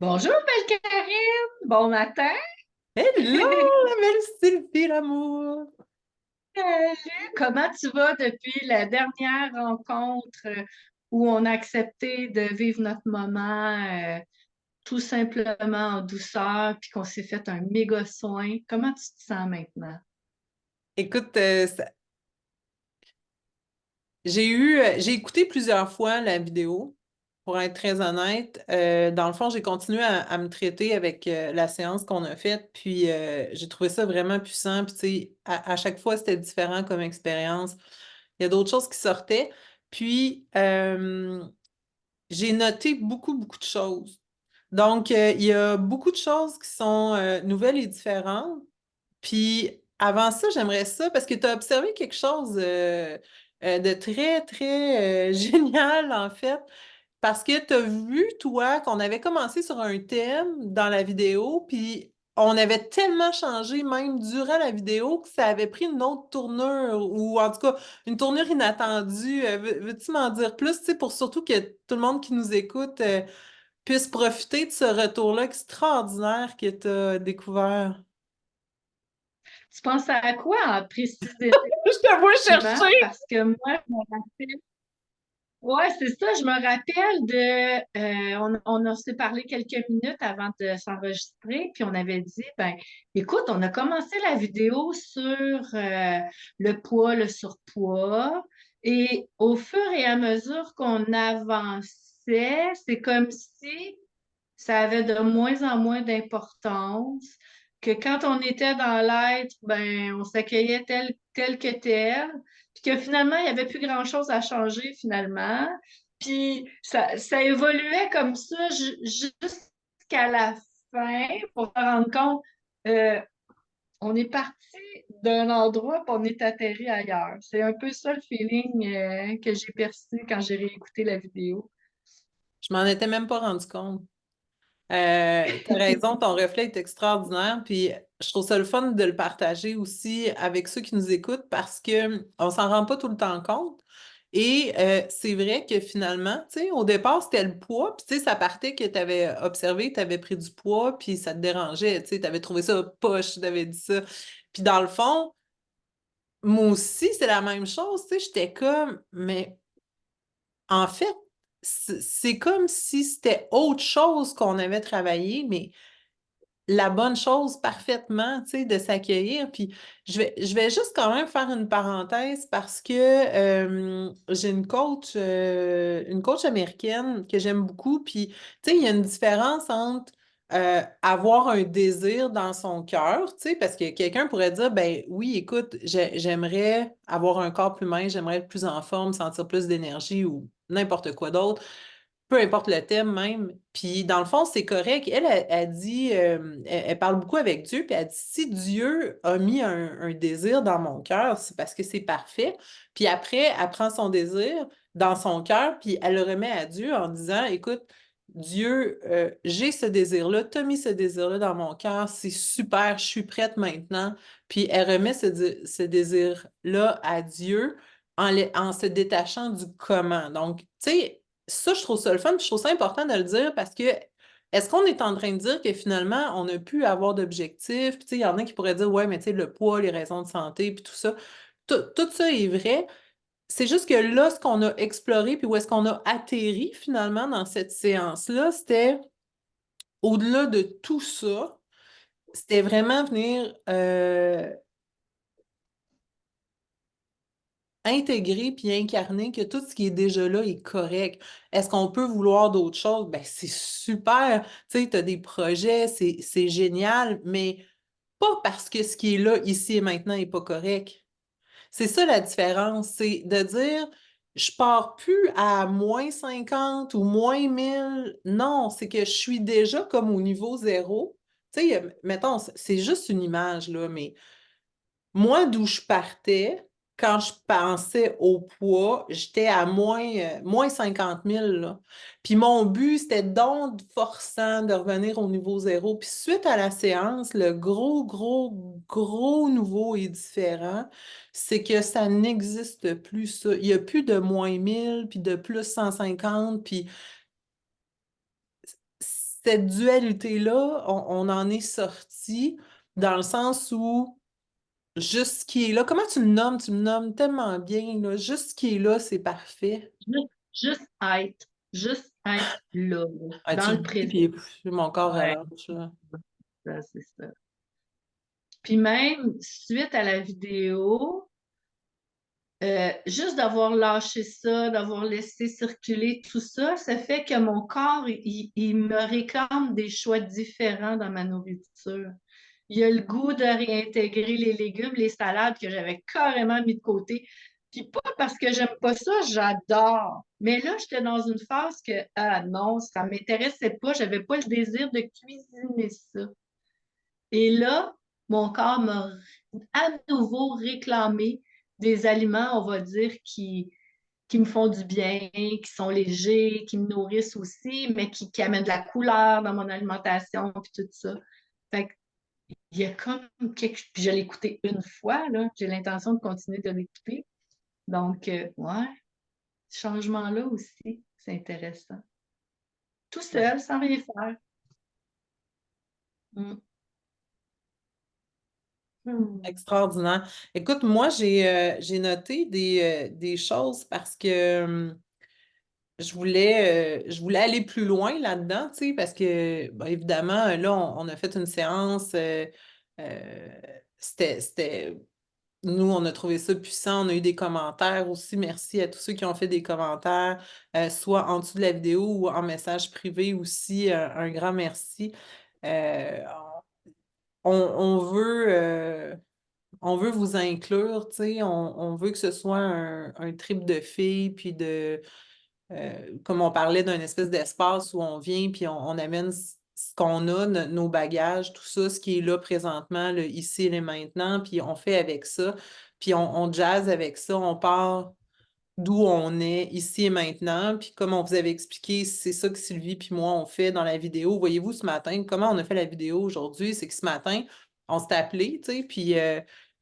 Bonjour, belle Karine! Bon matin! Hello, la belle Sylvie, l'amour! Salut! Comment tu vas depuis la dernière rencontre où on a accepté de vivre notre moment tout simplement en douceur, puis qu'on s'est fait un méga soin? Comment tu te sens maintenant? Écoute, j'ai écouté plusieurs fois la vidéo, pour être très honnête. Dans le fond, j'ai continué à me traiter avec la séance qu'on a faite, puis j'ai trouvé ça vraiment puissant. Puis, tu sais, à chaque fois, c'était différent comme expérience. Il y a d'autres choses qui sortaient. Puis, j'ai noté beaucoup, beaucoup de choses. Donc, il y a beaucoup de choses qui sont nouvelles et différentes. Puis avant ça, j'aimerais ça parce que tu as observé quelque chose de très, très génial en fait. Parce que tu as vu, toi, qu'on avait commencé sur un thème dans la vidéo, puis on avait tellement changé, même durant la vidéo, que ça avait pris une autre tournure, ou en tout cas, une tournure inattendue. Veux-tu m'en dire plus, tu sais, pour surtout que tout le monde qui nous écoute puisse profiter de ce retour-là extraordinaire que tu as découvert? Tu penses à quoi précisément? Je te vois chercher. Parce que moi, je me rappelle. Ouais, c'est ça. Je me rappelle on s'est parlé quelques minutes avant de s'enregistrer, puis on avait dit, ben, écoute, on a commencé la vidéo sur le poids, le surpoids, et au fur et à mesure qu'on avançait, c'est comme si ça avait de moins en moins d'importance, que quand on était dans l'être, ben, on s'accueillait tel que tel, puis que finalement, il n'y avait plus grand-chose à changer finalement. Puis ça évoluait comme ça jusqu'à la fin pour se rendre compte, euh, on est parti d'un endroit puis on est atterri ailleurs. C'est un peu ça le feeling que j'ai perçu quand j'ai réécouté la vidéo. Je m'en étais même pas rendu compte. T'as raison, ton reflet est extraordinaire, puis je trouve ça le fun de le partager aussi avec ceux qui nous écoutent parce que on s'en rend pas tout le temps compte. Et c'est vrai que finalement, tu sais, au départ, c'était le poids, puis tu sais, ça partait que tu avais observé, tu avais pris du poids, puis ça te dérangeait, tu sais, tu avais trouvé ça poche, tu avais dit ça. Puis dans le fond, moi aussi, c'est la même chose, tu sais, j'étais comme, mais en fait, c'est comme si c'était autre chose qu'on avait travaillé, mais la bonne chose parfaitement, tu sais, de s'accueillir. Puis je vais juste quand même faire une parenthèse parce que j'ai une coach américaine que j'aime beaucoup. Puis, tu sais, il y a une différence entre avoir un désir dans son cœur, tu sais, parce que quelqu'un pourrait dire, ben oui, écoute, j'aimerais avoir un corps plus mince, j'aimerais être plus en forme, sentir plus d'énergie ou n'importe quoi d'autre peu importe le thème même. Puis dans le fond, c'est correct. Elle dit, elle parle beaucoup avec Dieu, puis elle dit, si Dieu a mis un désir dans mon cœur, c'est parce que c'est parfait. Puis après, elle prend son désir dans son cœur, puis elle le remet à Dieu en disant, écoute, Dieu, j'ai ce désir-là, tu as mis ce désir-là dans mon cœur, c'est super, je suis prête maintenant. Puis elle remet ce désir-là à Dieu en se détachant du comment. Donc, tu sais, ça, je trouve ça le fun, puis je trouve ça important de le dire parce que est-ce qu'on est en train de dire que finalement, on a pu avoir d'objectifs? Puis, tu sais, il y en a qui pourraient dire, ouais, mais tu sais, le poids, les raisons de santé, puis tout ça. Tout ça est vrai. C'est juste que là, ce qu'on a exploré, puis où est-ce qu'on a atterri finalement dans cette séance-là, c'était au-delà de tout ça, c'était vraiment venir intégrer puis incarner que tout ce qui est déjà là est correct. Est-ce qu'on peut vouloir d'autres choses? Ben, c'est super. Tu sais, tu as des projets, c'est génial, mais pas parce que ce qui est là, ici et maintenant, n'est pas correct. C'est ça la différence, c'est de dire, je pars plus à -50 ou -1000. Non, c'est que je suis déjà comme au niveau zéro. Tu sais, mettons, c'est juste une image, là, mais moi, d'où je partais, quand je pensais au poids, j'étais à moins 50 000, là. Puis mon but, c'était donc forçant de revenir au niveau zéro. Puis suite à la séance, le gros, gros, gros nouveau et différent, c'est que ça n'existe plus, ça. Il n'y a plus de -1000, puis de plus 150, puis cette dualité-là, on en est sorti dans le sens où juste ce qui est là, comment tu le nommes? Tu le nommes tellement bien, là. Juste ce qui est là, c'est parfait. Juste être. Juste être là, Ah, tu dans le le dis, présent. puis mon corps Ouais, relâche, là. c'est ça. Puis même, suite à la vidéo, juste d'avoir lâché ça, d'avoir laissé circuler tout ça, ça fait que mon corps, il me réclame des choix différents dans ma nourriture. Il a le goût de réintégrer les légumes, les salades que j'avais carrément mis de côté. Puis pas parce que j'aime pas ça, j'adore. Mais là, j'étais dans une phase que, ah non, ça m'intéressait pas, j'avais pas le désir de cuisiner ça. Et là, mon corps m'a à nouveau réclamé des aliments, on va dire, qui me font du bien, qui sont légers, qui me nourrissent aussi, mais qui amènent de la couleur dans mon alimentation, puis tout ça. Fait il y a comme quelque chose. Puis je l'ai écouté une fois, là. J'ai l'intention de continuer de l'écouter. Donc, ouais, ce changement-là aussi, c'est intéressant. Tout seul, sans rien faire. Mm. Hmm. Extraordinaire. Écoute, moi, j'ai noté des choses parce que je voulais aller plus loin là-dedans, tu sais, parce que, bon, évidemment, là, on a fait une séance, euh, nous, on a trouvé ça puissant, on a eu des commentaires aussi, merci à tous ceux qui ont fait des commentaires, soit en dessous de la vidéo ou en message privé aussi, un grand merci. Euh, on veut... on veut vous inclure, tu sais, on veut que ce soit un trip de filles, puis comme on parlait d'un espèce d'espace où on vient, puis on amène ce qu'on a, nos bagages, tout ça, ce qui est là présentement, le ici et le maintenant, puis on fait avec ça, puis on jazz avec ça, on part d'où on est ici et maintenant. Puis comme on vous avait expliqué, c'est ça que Sylvie puis moi on fait dans la vidéo. Voyez-vous ce matin, comment on a fait la vidéo aujourd'hui, c'est que ce matin, on s'est appelé, tu sais, puis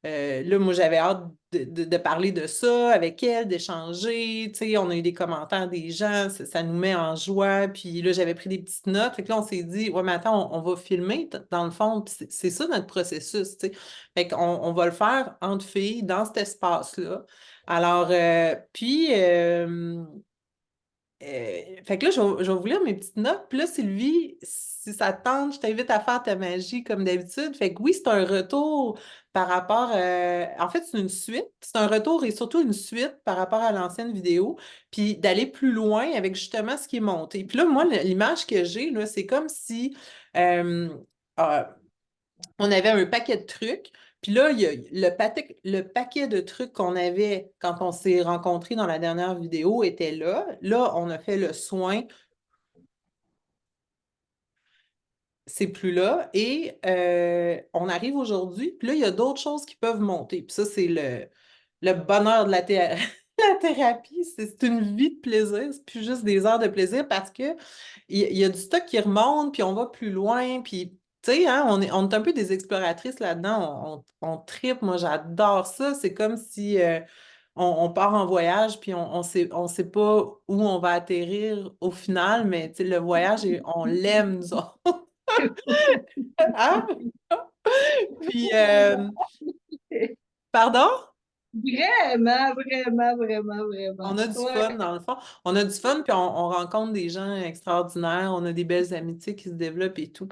là, moi, j'avais hâte de parler de ça avec elle, d'échanger, tu sais, on a eu des commentaires des gens, ça nous met en joie, puis là, j'avais pris des petites notes, fait que là, on s'est dit, ouais, mais attends, on va filmer, dans le fond, puis c'est ça notre processus, tu sais, fait qu'on va le faire entre filles, dans cet espace-là, alors, fait que là, je vais vous lire mes petites notes. Puis là, Sylvie, si ça te tente, je t'invite à faire ta magie comme d'habitude. Fait que oui, c'est un retour par rapport. En fait, c'est une suite. C'est un retour et surtout une suite par rapport à l'ancienne vidéo. Puis d'aller plus loin avec justement ce qui est monté. Puis là, moi, l'image que j'ai, là, c'est comme si. euh, euh, on avait un paquet de trucs. Puis là, il y a le paquet de trucs qu'on avait quand on s'est rencontrés dans la dernière vidéo était là. Là, on a fait le soin, c'est plus là. Et on arrive aujourd'hui, puis là, il y a d'autres choses qui peuvent monter. Puis ça, c'est le bonheur de la thérapie. C'est une vie de plaisir, c'est plus juste des heures de plaisir parce que il y a du stock qui remonte, puis on va plus loin, puis tu sais, hein, on est un peu des exploratrices là-dedans, on tripe, moi j'adore ça, c'est comme si on part en voyage, puis on sait pas où on va atterrir au final, mais tu sais, le voyage, on l'aime, nous autres. Hein? Puis, pardon? Vraiment, vraiment, vraiment, vraiment. On a du Ouais. fun, dans le fond. On a du fun, puis on rencontre des gens extraordinaires. On a des belles amitiés qui se développent et tout.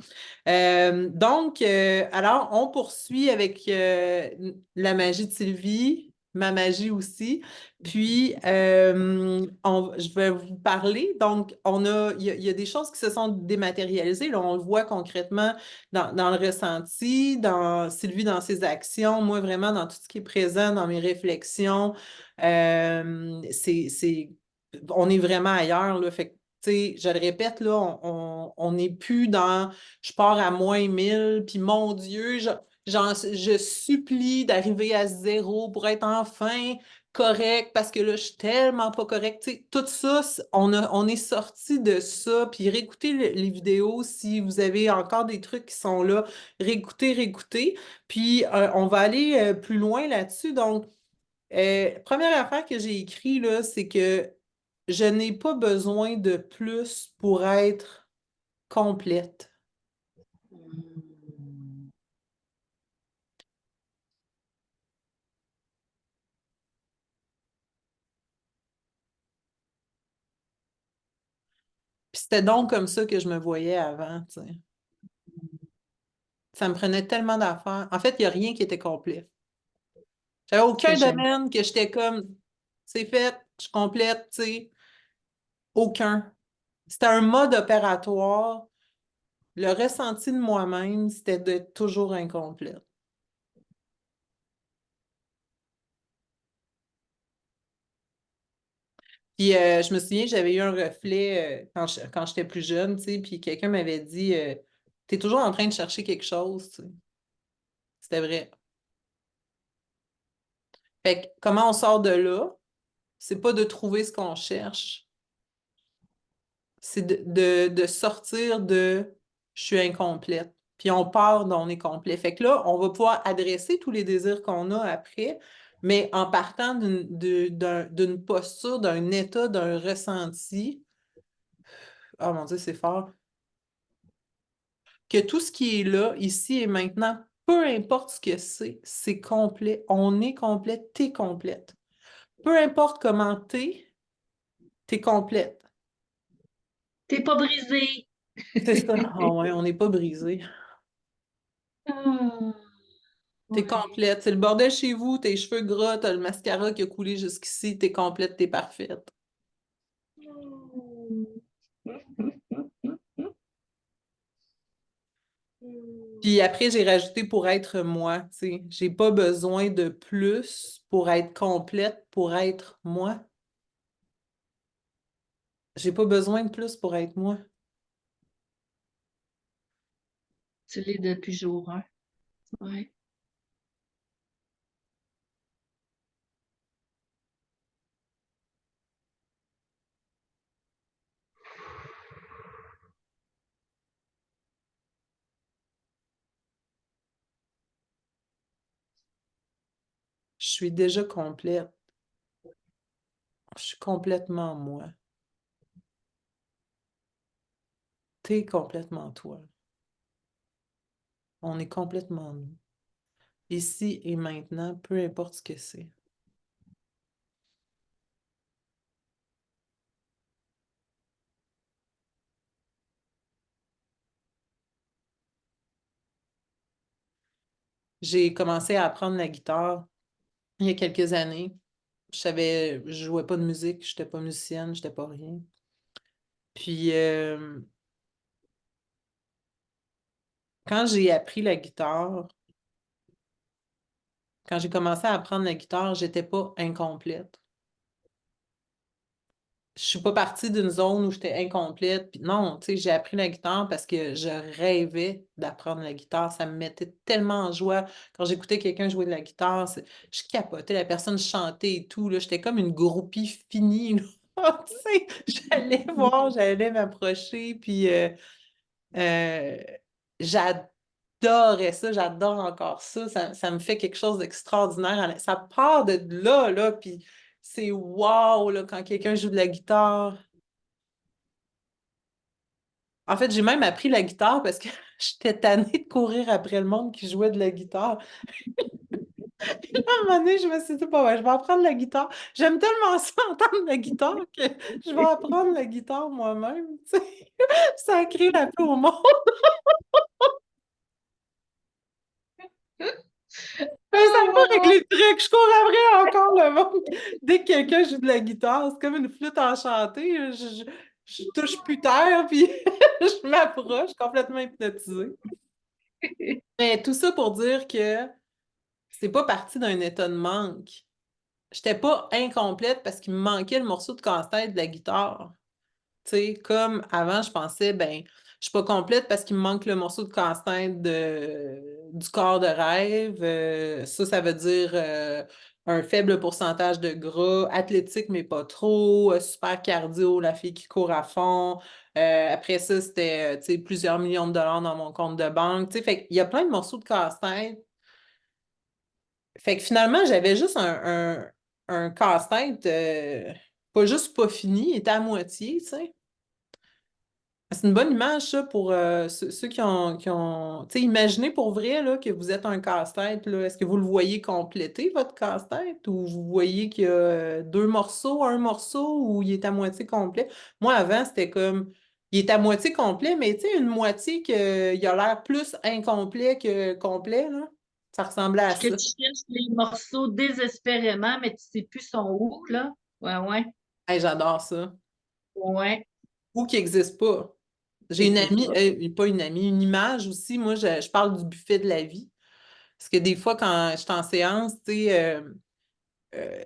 Alors, on poursuit avec la magie de Sylvie, ma magie aussi. Puis, je vais vous parler. Donc, il y a des choses qui se sont dématérialisées. Là, on le voit concrètement dans le ressenti, dans Sylvie, dans ses actions, moi, vraiment, dans tout ce qui est présent, dans mes réflexions. On est vraiment ailleurs, là. Fait que, tu sais, je le répète, là, on n'est plus dans je pars à -1000, puis mon Dieu, je supplie d'arriver à zéro pour être enfin correct parce que là, je suis tellement pas correct. Tu sais, tout ça, on est sorti de ça, puis réécoutez les vidéos si vous avez encore des trucs qui sont là, réécoutez. Puis on va aller plus loin là-dessus. Donc, première affaire que j'ai écrit là, c'est que je n'ai pas besoin de plus pour être complète. Puis c'était donc comme ça que je me voyais avant, tu sais. Ça me prenait tellement d'affaires. En fait, il n'y a rien qui était complet. J'avais C'est aucun génial. domaine que j'étais comme, c'est fait, je complète, tu sais. Aucun. C'était un mode opératoire. Le ressenti de moi-même, c'était d'être toujours incomplète. Puis je me souviens, j'avais eu un reflet quand j'étais plus jeune, tu sais, puis quelqu'un m'avait dit t'es toujours en train de chercher quelque chose, tu sais. C'était vrai. Fait que comment on sort de là? C'est pas de trouver ce qu'on cherche, c'est de sortir de je suis incomplète. Puis on part d'on est complet. Fait que là, on va pouvoir adresser tous les désirs qu'on a après, mais en partant d'une posture, d'un état, d'un ressenti. Oh mon Dieu, c'est fort. Que tout ce qui est là, ici et maintenant, peu importe ce que c'est complet. On est complète, t'es complète. Peu importe comment t'es complète. T'es pas brisé. C'est ça. Ah ouais, on n'est pas brisé. Ah, T'es ouais. complète. C'est le bordel chez vous, tes cheveux gras, t'as le mascara qui a coulé jusqu'ici, t'es complète, t'es parfaite. Puis après, j'ai rajouté pour être moi, tu sais. J'ai pas besoin de plus pour être complète, pour être moi. J'ai pas besoin de plus pour être moi. Tu l'es depuis jour 1. Ouais. Je suis déjà complète. Je suis complètement moi. T'es complètement toi. On est complètement nous. Ici et maintenant, peu importe ce que c'est. J'ai commencé à apprendre la guitare il y a quelques années. Je jouais pas de musique, je n'étais pas musicienne, je n'étais pas rien. Puis quand j'ai appris la guitare, quand j'ai commencé à apprendre la guitare, j'étais pas incomplète. Je suis pas partie d'une zone où j'étais incomplète. Puis non, tu sais, j'ai appris la guitare parce que je rêvais d'apprendre la guitare. Ça me mettait tellement en joie. Quand j'écoutais quelqu'un jouer de la guitare, je capotais, la personne chantait et tout, là. J'étais comme une groupie finie, là. Tu sais, j'allais voir, j'allais m'approcher, puis euh, j'adorais ça, j'adore encore ça. Ça me fait quelque chose d'extraordinaire. Ça part de là, là, puis c'est wow, là, quand quelqu'un joue de la guitare. En fait, j'ai même appris la guitare parce que j'étais tannée de courir après le monde qui jouait de la guitare. Puis là, à un moment donné, je me suis dit, bon, ouais, je vais apprendre la guitare. J'aime tellement ça, entendre la guitare, que je vais apprendre la guitare moi-même. Tu sais. Ça a créé la paix au monde. Ça n'a pas Oh, réglé le truc. Je cours après encore le monde. Dès que quelqu'un joue de la guitare, c'est comme une flûte enchantée. Je touche plus terre, puis je m'approche, complètement hypnotisée. Mais tout ça pour dire que c'est pas parti d'un état de manque. J'étais pas incomplète parce qu'il me manquait le morceau de casse-tête de la guitare. Tu sais, comme avant, je pensais, ben, je suis pas complète parce qu'il me manque le morceau de casse-tête du corps de rêve. Ça veut dire un faible pourcentage de gras, athlétique, mais pas trop, super cardio, la fille qui court à fond. Après ça, c'était, tu sais, plusieurs millions de dollars dans mon compte de banque. Tu sais, fait qu'il y a plein de morceaux de casse-tête. Fait que finalement, j'avais juste un casse-tête pas juste pas fini, il était à moitié, tu sais. C'est une bonne image, ça, pour ceux qui ont. Tu sais, imaginez pour vrai là, que vous êtes un casse-tête, là. Est-ce que vous le voyez compléter, votre casse-tête, ou vous voyez qu'il y a deux morceaux, un morceau, ou il est à moitié complet? Moi, avant, c'était comme. Il est à moitié complet, mais tu sais, une moitié qu'il a l'air plus incomplet que complet, là. Ça ressemblait à Puis que ça. tu cherches les morceaux désespérément, mais tu sais plus sont où, là. Ouais, ouais. Hey, j'adore ça. Ouais. Ou qui n'existe pas. Ça J'ai une n'existe amie, pas. pas une amie, une image aussi. Moi, je parle du buffet de la vie. Parce que des fois, quand je suis en séance, tu sais, euh,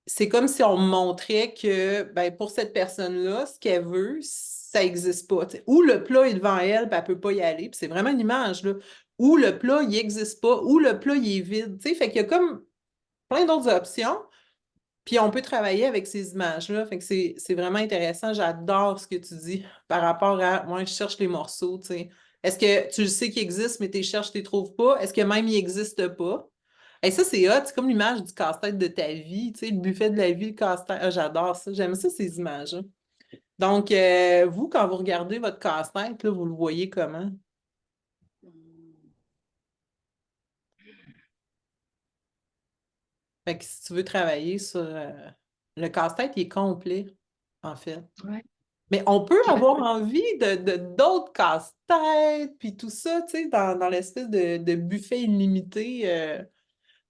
c'est comme si on me montrait que ben, pour cette personne-là, ce qu'elle veut, ça n'existe pas. Tu sais. Ou le plat est devant elle, puis elle ne peut pas y aller. Puis c'est vraiment une image, là. Ou le plat, il n'existe pas. Ou le plat, il est vide. Tu sais, fait qu'il y a comme plein d'autres options. Puis on peut travailler avec ces images-là. Fait que c'est vraiment intéressant. J'adore ce que tu dis par rapport à moi, je cherche les morceaux, tu sais. Est-ce que tu le sais qu'il existe, mais tu les cherches, tu les trouves pas? Est-ce que même il n'existe pas? Et ça, c'est hot, c'est comme l'image du casse-tête de ta vie, tu sais, le buffet de la vie, le casse-tête. Ah, j'adore ça. J'aime ça, ces images, hein. Donc, vous, quand vous regardez votre casse-tête, là, vous le voyez comment? Fait que si tu veux travailler sur le casse-tête, il est complet, en fait. Ouais. Mais on peut Puis avoir envie de d'autres casse-têtes, puis tout ça, tu sais, dans l'espèce de buffet illimité.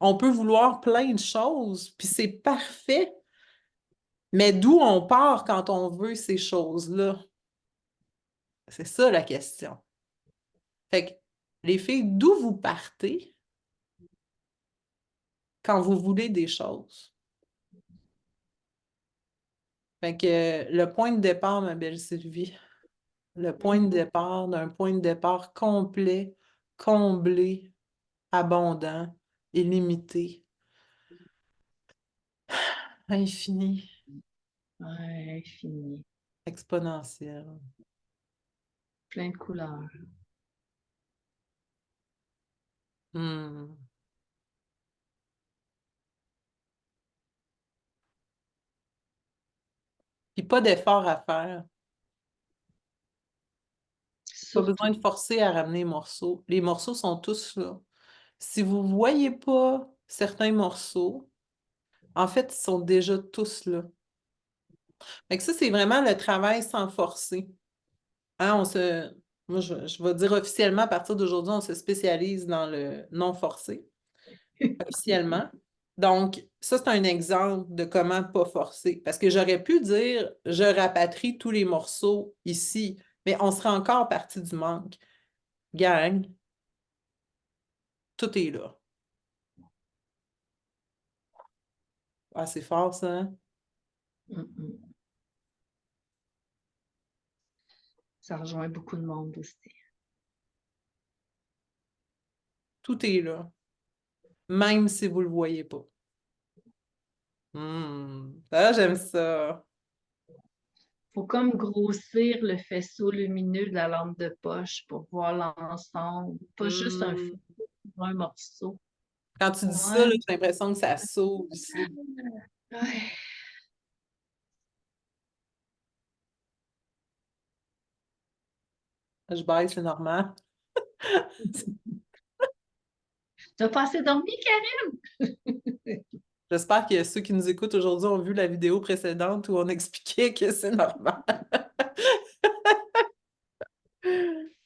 On peut vouloir plein de choses, puis c'est parfait. Mais d'où on part quand on veut ces choses-là? C'est ça la question. Fait que, les filles, d'où vous partez quand vous voulez des choses? Fait que le point de départ, ma belle Sylvie, le point de départ d'un point de départ complet, comblé, abondant, illimité, infini, ouais, fini. exponentiel. Plein de couleurs. Hmm. Puis pas d'effort à faire. Pas besoin Surtout. de forcer à ramener les morceaux. Les morceaux sont tous là. Si vous ne voyez pas certains morceaux, en fait, ils sont déjà tous là. Fait que ça, c'est vraiment le travail sans forcer. Hein, moi, je vais dire officiellement, à partir d'aujourd'hui, on se spécialise dans le non forcé, officiellement. Donc, ça, c'est un exemple de comment pas forcer. Parce que j'aurais pu dire, je rapatrie tous les morceaux ici, mais on serait encore parti du manque. Gang, tout est là. Ah, c'est fort, ça, hein? Mm. Ça rejoint beaucoup de monde aussi. Tout est là, même si vous ne le voyez pas. Ah, j'aime ça. Faut comme grossir le faisceau lumineux de la lampe de poche pour voir l'ensemble, pas juste Hmm. un morceau. Quand tu dis ça, Ouais. là, j'ai l'impression que ça s'ouvre ici. Ouais. Je baille, c'est normal. Tu as passé dormir, J'espère que ceux qui nous écoutent aujourd'hui ont vu la vidéo précédente où on expliquait que c'est normal.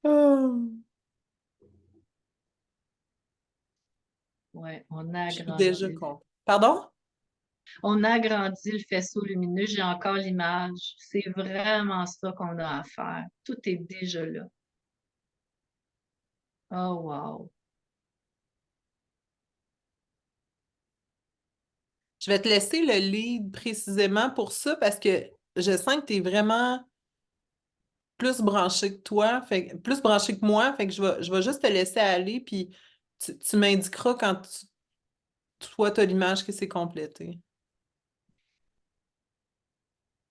Oh, ouais, on a je suis déjà agrandi. contente. Pardon? On a agrandi le faisceau lumineux. J'ai encore l'image. C'est vraiment ça qu'on a à faire. Tout est déjà là. Oh, wow. Je vais te laisser le lead précisément pour ça parce que je sens que tu es vraiment plus branché que toi, plus branché que moi, fait que je vais juste te laisser aller, puis tu m'indiqueras quand toi, tu as l'image qui s'est complétée.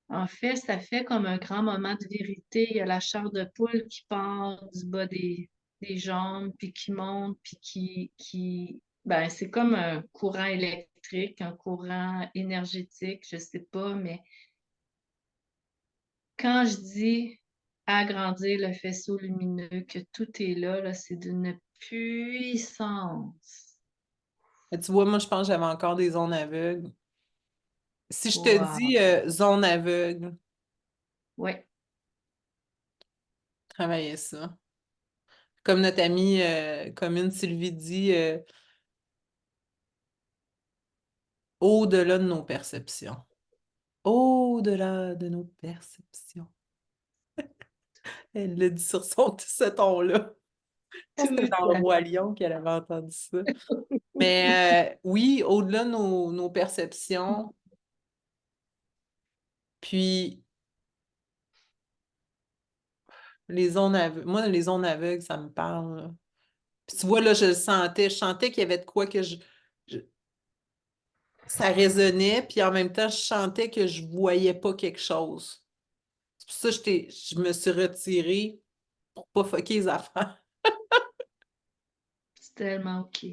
En fait, ça fait comme un grand moment de vérité. Il y a la chair de poule qui part du bas des jambes, puis qui monte, puis ben, c'est comme un courant électrique, un courant énergétique, je sais pas, mais quand je dis agrandir le faisceau lumineux, que tout est là, là, c'est d'une puissance. Mais tu vois, moi, je pense que j'avais encore des zones aveugles. Si je te Wow. dis zone aveugle, Ouais, travailler ça. Comme notre amie commune Sylvie dit, au-delà de nos perceptions. Au-delà de nos perceptions. Elle l'a dit sur ce ton-là. Je pense que tout c'était dans le à Roi Lion qu'elle avait entendu ça. Mais oui, au-delà de nos perceptions, puis les zones aveugles. Moi, les zones aveugles, ça me parle, là. Puis tu vois, là, je le sentais. Je sentais qu'il y avait de quoi que je- ça résonnait, puis en même temps, je sentais que je voyais pas quelque chose. C'est pour ça que je me suis retirée pour pas fucker les affaires. C'est tellement OK.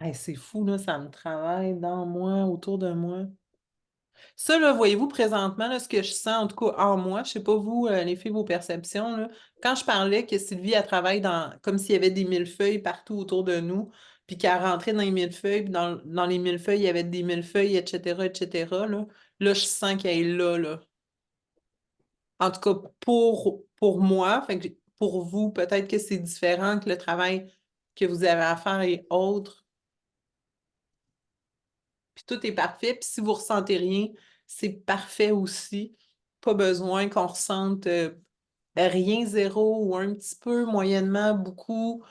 Hey, c'est fou, là, ça me travaille dans moi, autour de moi. Ça, là, voyez-vous présentement, là, ce que je sens, en tout cas en moi, je sais pas vous, les filles, vos perceptions, là, quand je parlais que Sylvie, elle travaille comme s'il y avait des millefeuilles partout autour de nous, puis qu'elle rentrait dans les millefeuilles, puis dans les millefeuilles, il y avait des millefeuilles, etc., là, je sens qu'elle est là, là. En tout cas, pour moi, fait que pour vous, peut-être que c'est différent, que le travail que vous avez à faire est autre, puis tout est parfait. Puis si vous ressentez rien, c'est parfait aussi. Pas besoin qu'on ressente rien, zéro ou un petit peu, moyennement, beaucoup.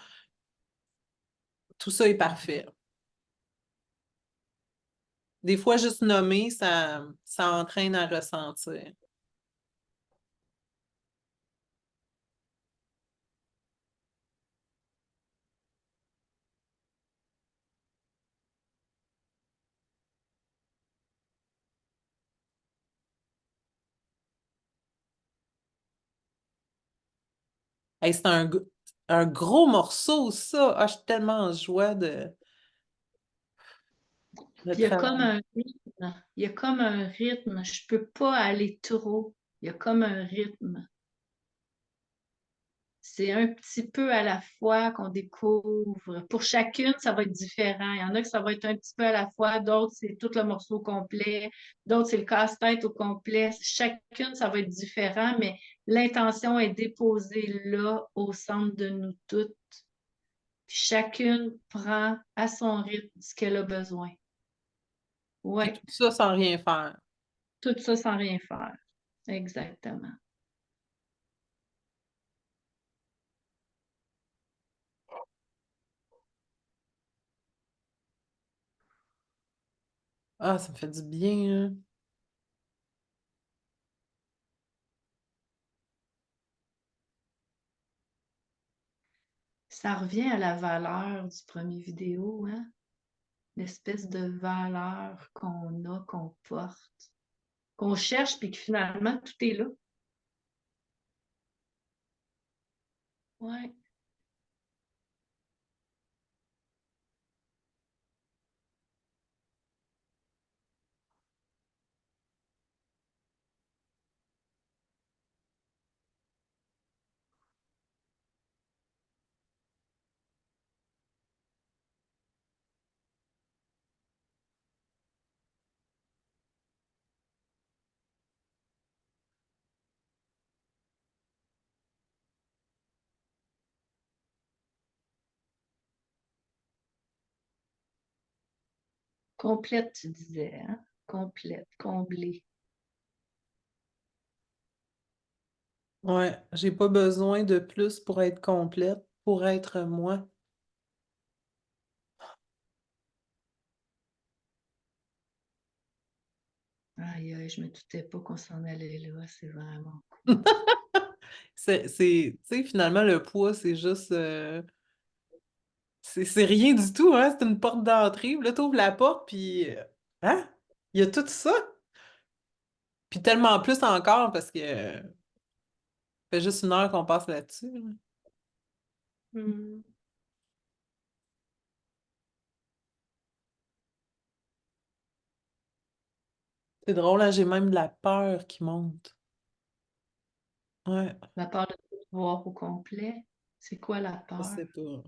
Tout ça est parfait. Des fois, juste nommer, ça entraîne à ressentir. Hey, c'est un gros morceau, ça. Ah, je suis tellement en joie de Puis il y a comme travailler. un rythme. Il y a comme un rythme. Je peux pas aller trop. Il y a comme un rythme. C'est un petit peu à la fois qu'on découvre. Pour chacune, ça va être différent. Il y en a que ça va être un petit peu à la fois, d'autres, c'est tout le morceau complet, d'autres, c'est le casse-tête au complet. Chacune, ça va être différent, mais l'intention est déposée là, au centre de nous toutes. Puis chacune prend à son rythme ce qu'elle a besoin. Puis Oui, tout ça sans rien faire. tout ça sans rien faire. Exactement. Ah, ça me fait du bien, hein. Ça revient à la valeur du premier vidéo, hein? L'espèce de valeur qu'on a, qu'on porte, qu'on cherche, puis que finalement, tout est là. Ouais, complète, tu disais, hein? Complète, comblée. Ouais, j'ai pas besoin de plus pour être complète, pour être moi. Aïe, aïe, je me doutais pas qu'on s'en allait là. C'est vraiment cool. Tu sais, finalement, le poids, c'est juste, c'est rien du tout, hein? C'est une porte d'entrée. Puis là, t'ouvres la porte, puis, hein? Il y a tout ça. Puis tellement plus encore parce que fait juste 1 heure qu'on passe là-dessus. Là. Hmm. C'est drôle, là, j'ai même de la peur qui monte. Ouais, La peur de tout voir au complet. C'est quoi la je peur? sais pas.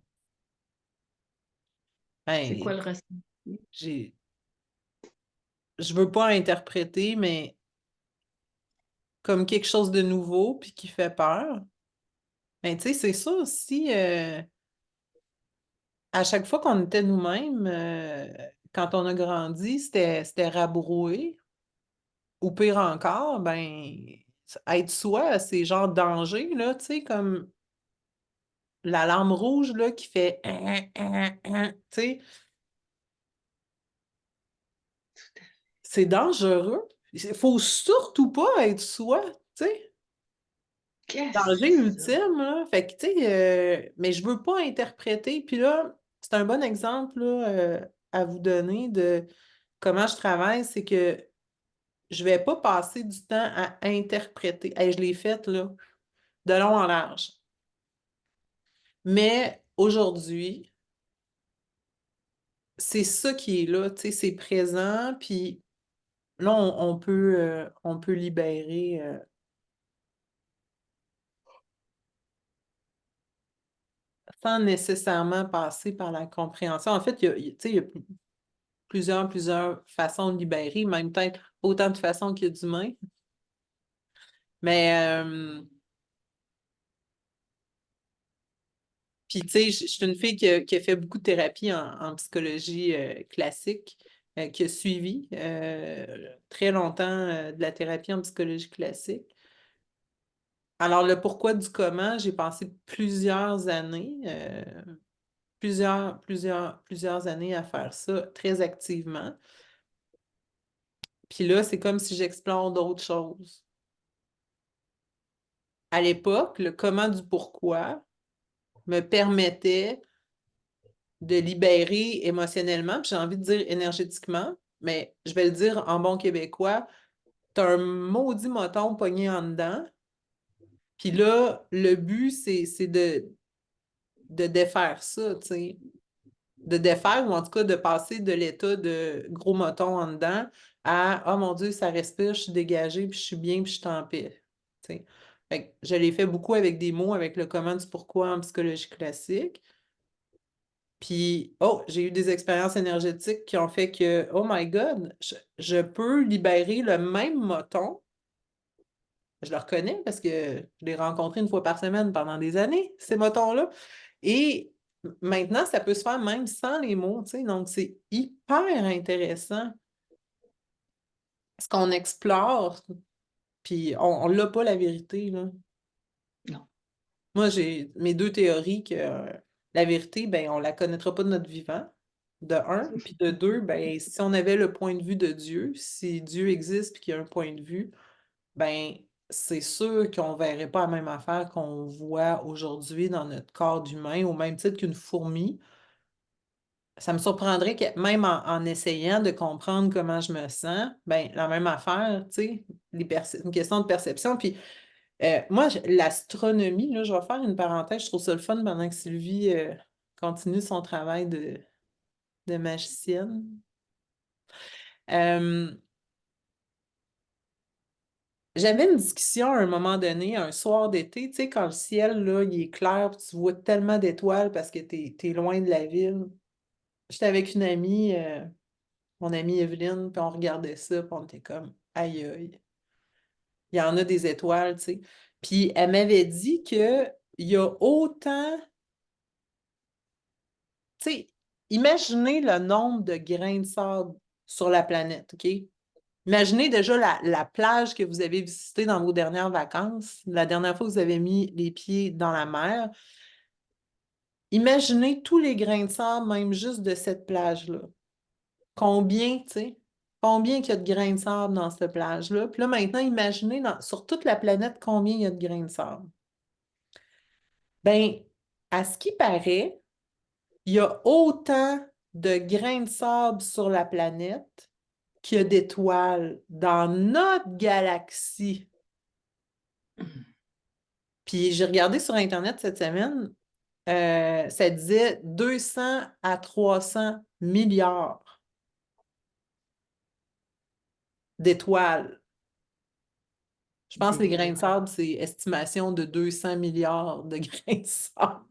C'est quoi Ben, le ressenti? j'ai... je veux pas interpréter, mais comme quelque chose de nouveau puis qui fait peur. Ben, tu sais, c'est ça aussi. À chaque fois qu'on était nous-mêmes, quand on a grandi, c'était rabroué. Ou pire encore, ben, être soi, c'est genre danger, là, tu sais, comme l'alarme rouge, là, qui fait tu sais, c'est dangereux. Il faut surtout pas être soi, tu sais. Qu'est-ce que Danger c'est ça? ultime, là. Fait que, tu sais, mais je veux pas interpréter. Puis là, c'est un bon exemple, là, à vous donner de comment je travaille, c'est que je vais pas passer du temps à interpréter. Hey, je l'ai fait, là, de long en large. Mais aujourd'hui, c'est ça qui est là, tu sais, c'est présent, puis là, on peut libérer sans nécessairement passer par la compréhension. En fait, tu sais, il y a plusieurs façons de libérer, même peut-être autant de façons qu'il y a d'humains. Mais, puis, tu sais, je suis une fille qui a fait beaucoup de thérapie en psychologie classique, qui a suivi très longtemps de la thérapie en psychologie classique. Alors, le pourquoi du comment, j'ai passé plusieurs années, plusieurs années à faire ça très activement. Puis là, c'est comme si j'explore d'autres choses. À l'époque, le comment du pourquoi me permettait de libérer émotionnellement, puis j'ai envie de dire énergétiquement, mais je vais le dire en bon québécois, t'as un maudit moton pogné en dedans, puis là, le but, c'est de défaire ça, tu sais. De défaire ou en tout cas de passer de l'état de gros moton en dedans à oh mon Dieu, ça respire, je suis dégagée, puis je suis bien, puis je suis en paix. Tu sais. Fait que je l'ai fait beaucoup avec des mots, avec le comment du pourquoi en psychologie classique. Puis, oh, j'ai eu des expériences énergétiques qui ont fait que, oh my God, je peux libérer le même moton. Je le reconnais parce que je l'ai rencontré 1 fois par semaine pendant des années, ces motons-là. Et maintenant, ça peut se faire même sans les mots, tu sais. Donc, c'est hyper intéressant ce qu'on explore, puis on l'a pas la vérité, là. Non. Moi, j'ai mes 2 théories que la vérité, ben, on la connaîtra pas de notre vivant, de un, puis de deux, ben, si on avait le point de vue de Dieu, si Dieu existe puis qu'il y a un point de vue, ben, c'est sûr qu'on verrait pas la même affaire qu'on voit aujourd'hui dans notre corps d'humain, au même titre qu'une fourmi. Ça me surprendrait que même en essayant de comprendre comment je me sens, ben la même affaire, tu sais, une question de perception. Puis moi, l'astronomie, là, je vais faire une parenthèse, je trouve ça le fun pendant que Sylvie continue son travail de magicienne. Euh, J'avais une discussion à un moment donné, un soir d'été, tu sais, quand le ciel, là, il est clair, puis tu vois tellement d'étoiles parce que t'es loin de la ville. J'étais avec une amie, mon amie Evelyne, puis on regardait ça, puis on était comme, aïe, aïe, il y en a des étoiles, tu sais. Puis elle m'avait dit que il y a autant, tu sais, imaginez le nombre de grains de sable sur la planète, OK? Imaginez déjà la plage que vous avez visitée dans vos dernières vacances, la dernière fois que vous avez mis les pieds dans la mer. Imaginez tous les grains de sable, même juste de cette plage-là. Combien, tu sais, combien il y a de grains de sable dans cette plage-là. Puis là, maintenant, imaginez sur toute la planète combien il y a de grains de sable. Ben, à ce qui paraît, il y a autant de grains de sable sur la planète qu'il y a d'étoiles dans notre galaxie. Puis j'ai regardé sur Internet cette semaine, ça disait 200 à 300 milliards d'étoiles. Je pense que les grains de sable, c'est estimation de 200 milliards de grains de sable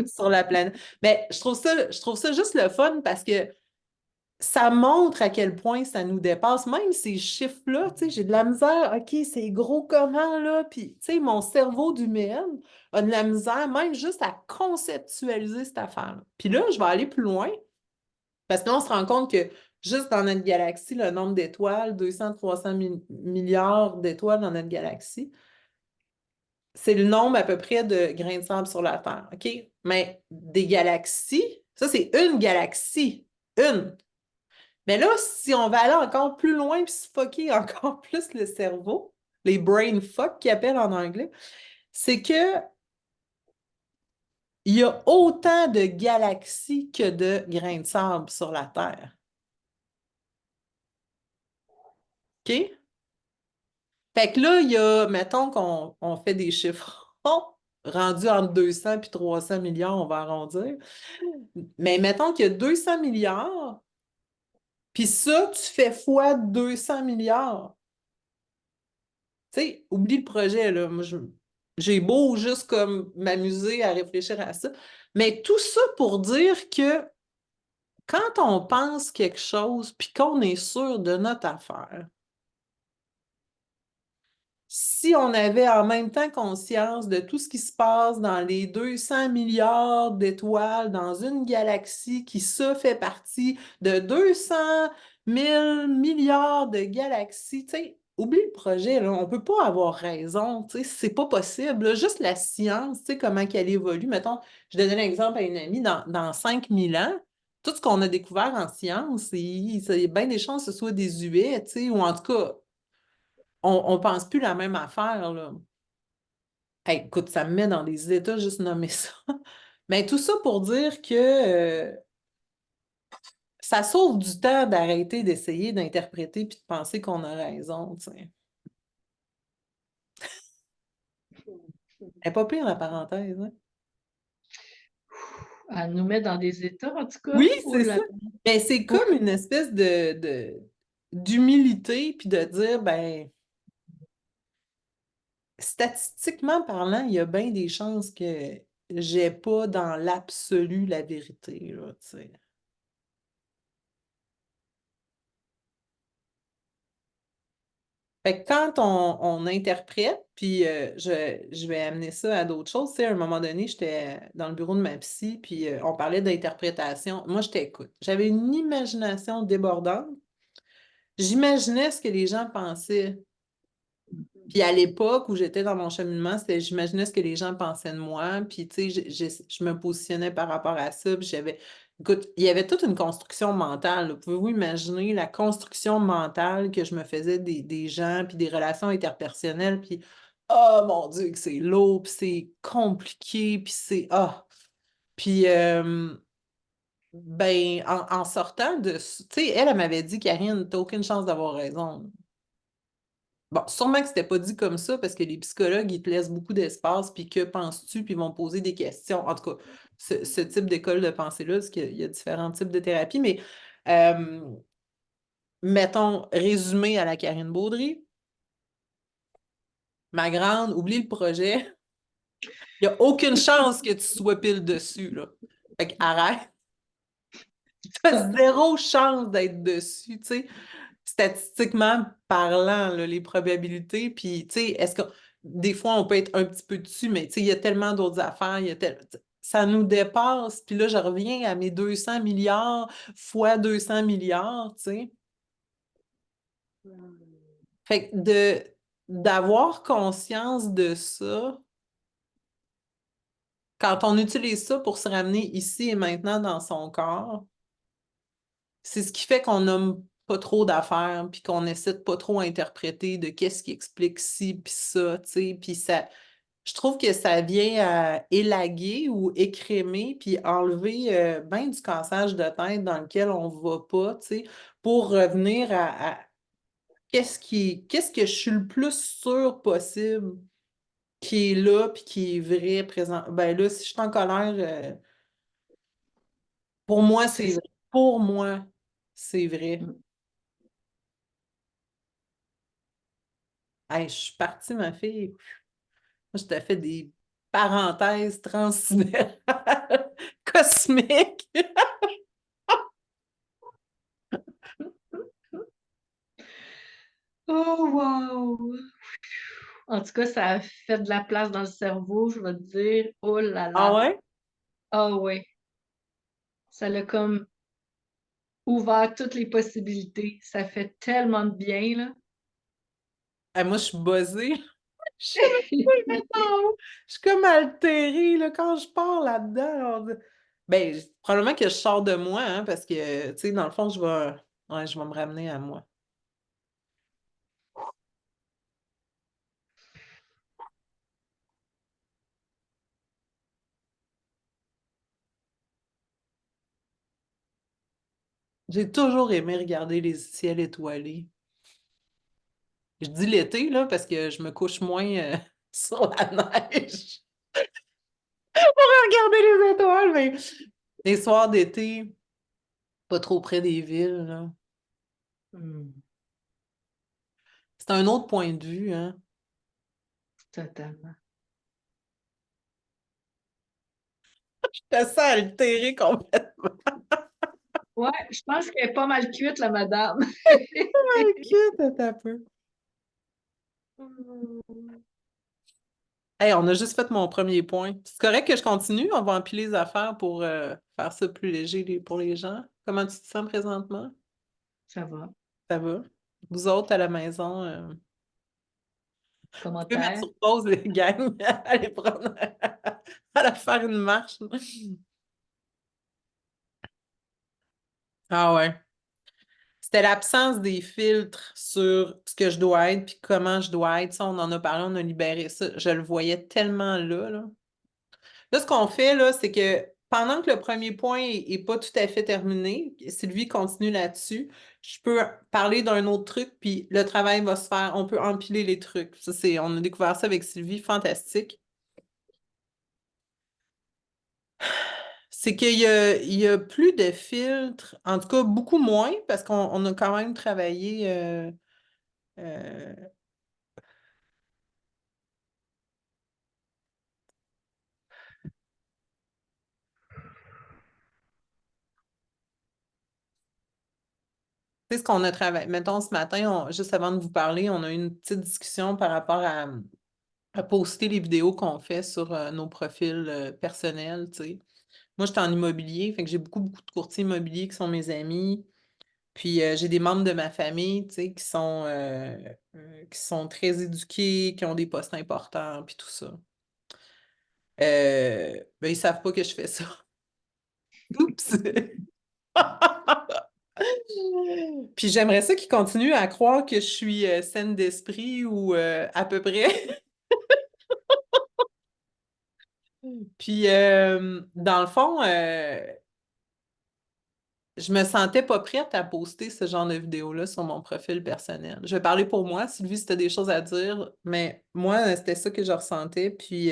sur la planète. Mais je trouve ça juste le fun parce que ça montre à quel point ça nous dépasse. Même ces chiffres-là, tu sais, j'ai de la misère. OK, c'est gros comment, là? Puis, tu sais, mon cerveau d'humaine a de la misère même juste à conceptualiser cette affaire-là. Puis là, je vais aller plus loin parce que là, on se rend compte que juste dans notre galaxie, le nombre d'étoiles, 200-300 milliards d'étoiles dans notre galaxie, c'est le nombre à peu près de grains de sable sur la Terre. OK? Mais des galaxies, ça, c'est une galaxie. Une. Mais là, si on va aller encore plus loin et se fucker encore plus le cerveau, les brain fuck qu'ils appellent en anglais, c'est que il y a autant de galaxies que de grains de sable sur la Terre. OK? Fait que là, il y a, mettons qu'on fait des chiffres rendus entre 200 et 300 milliards, on va arrondir. Mais mettons qu'il y a 200 milliards, puis ça, tu fais fois 200 milliards. Tu sais, oublie le projet, là. Moi, j'ai beau juste comme m'amuser à réfléchir à ça. Mais tout ça pour dire que quand on pense quelque chose puis qu'on est sûr de notre affaire, si on avait en même temps conscience de tout ce qui se passe dans les 200 milliards d'étoiles dans une galaxie qui, ça, fait partie de 200 000 milliards de galaxies, tu sais, oublie le projet, là, on ne peut pas avoir raison, tu sais, c'est pas possible, là. Juste la science, tu sais, comment qu'elle évolue. Mettons, je donne un exemple à une amie, dans 5000 ans, tout ce qu'on a découvert en science, il y a bien des chances que ce soit désuet, tu sais, ou en tout cas, on ne pense plus la même affaire, là. Hey, écoute, ça me met dans des états juste nommer ça. Mais tout ça pour dire que ça sauve du temps d'arrêter d'essayer d'interpréter puis de penser qu'on a raison, tu sais. Elle n'est pas pire, la parenthèse, hein? Elle nous met dans des états, en tout cas. Oui, Oh c'est là ça. Mais c'est là. comme une espèce d'humilité puis de dire, ben, statistiquement parlant, il y a bien des chances que j'ai pas dans l'absolu la vérité, là, tu sais. Fait que quand on interprète, puis je vais amener ça à d'autres choses, tu sais, à un moment donné, j'étais dans le bureau de ma psy, puis on parlait d'interprétation. Moi, je t'écoute. J'avais une imagination débordante. J'imaginais ce que les gens pensaient. Puis à l'époque où j'étais dans mon cheminement, c'était, j'imaginais ce que les gens pensaient de moi, puis tu sais, je me positionnais par rapport à ça, puis j'avais, écoute, il y avait toute une construction mentale, là. Pouvez-vous imaginer la construction mentale que je me faisais des gens, puis des relations interpersonnelles, puis oh mon Dieu, que c'est lourd, puis c'est compliqué, puis c'est, ah, puis ben, en sortant de, tu sais, elle m'avait dit, Karine, t'as aucune chance d'avoir raison. Bon, sûrement que c'était pas dit comme ça parce que les psychologues, ils te laissent beaucoup d'espace, puis que penses-tu, puis ils vont poser des questions. En tout cas, ce type d'école de pensée-là, parce qu'il y a différents types de thérapie, mais euh, mettons, résumé à la Karine Baudry, ma grande, oublie le projet, il n'y a aucune chance que tu sois pile dessus, là. Fait que arrête, t'as zéro chance d'être dessus, tu sais. Statistiquement parlant, là, les probabilités, puis, tu sais, est-ce que des fois, on peut être un petit peu dessus, mais, tu sais, il y a tellement d'autres affaires, ça nous dépasse, puis là, je reviens à mes 200 milliards fois 200 milliards, tu sais. Fait que d'avoir conscience de ça, quand on utilise ça pour se ramener ici et maintenant dans son corps, c'est ce qui fait qu'on nomme pas trop d'affaires, puis qu'on essaie de pas trop interpréter de qu'est-ce qui explique ci, puis ça, tu sais, puis ça, je trouve que ça vient à élaguer ou écrémer, puis enlever ben du cassage de tête dans lequel on va pas, tu sais, pour revenir à qu'est-ce que je suis le plus sûr possible qui est là puis qui est vrai présent. Ben là, si je suis en colère, pour moi, C'est c'est ça. vrai. Pour moi, c'est vrai. Mm. Hey, je suis partie, ma fille. Moi, je t'ai fait des parenthèses transsidérales cosmiques. Oh, wow! En tout cas, ça a fait de la place dans le cerveau, je vais te dire. Oh là Ah là! ouais? Ah ouais! Ça l'a comme ouvert toutes les possibilités. Ça fait tellement de bien, là. Hey, moi, je suis buzzée. Je sais même pas le mettre en haut. Je suis comme altérée là, quand je pars là-dedans. Ben, probablement que je sors de moi, hein, parce que, tu sais, dans le fond, ouais, je vais me ramener à moi. J'ai toujours aimé regarder les ciels étoilés. Je dis l'été, là, parce que je me couche moins sur la neige. Regarder les étoiles, mais les soirs d'été, pas trop près des villes, là. Hmm, C'est un autre point de vue, hein. totalement. Je te sens altérée complètement. Ouais, je pense qu'elle est pas mal cuite, la madame. Ok, t'as un peu. Hey, on a juste fait mon premier point. C'est correct que je continue? On va empiler les affaires pour faire ça plus léger pour les gens. Comment tu te sens présentement? Ça va. Ça va? Vous autres à la maison, vous pouvez mettre Commentaire? sur pause les gangs, aller prendre, aller faire une marche. Ah ouais. C'était l'absence des filtres sur ce que je dois être puis comment je dois être. Ça, on en a parlé, on a libéré ça. Je le voyais tellement là, là. Là, ce qu'on fait, là, c'est que pendant que le premier point est pas tout à fait terminé, Sylvie continue là-dessus, je peux parler d'un autre truc, puis le travail va se faire. On peut empiler les trucs. On a découvert ça avec Sylvie, fantastique. C'est il y a plus de filtres, en tout cas beaucoup moins, parce qu'on a quand même travaillé. Euh, Tu sais, ce qu'on a travaillé, mettons ce matin, juste avant de vous parler, on a eu une petite discussion par rapport à poster les vidéos qu'on fait sur nos profils personnels, tu sais. Moi, j'étais en immobilier, fait que j'ai beaucoup de courtiers immobiliers qui sont mes amis. Puis j'ai des membres de ma famille, tu sais, qui sont très éduqués, qui ont des postes importants, puis tout ça. Ben, ils savent pas que je fais ça. Oups! Puis j'aimerais ça qu'ils continuent à croire que je suis saine d'esprit ou à peu près. Puis dans le fond, je me sentais pas prête à poster ce genre de vidéo-là sur mon profil personnel. Je vais parler pour moi, Sylvie, si tu as des choses à dire, mais moi, c'était ça que je ressentais. Puis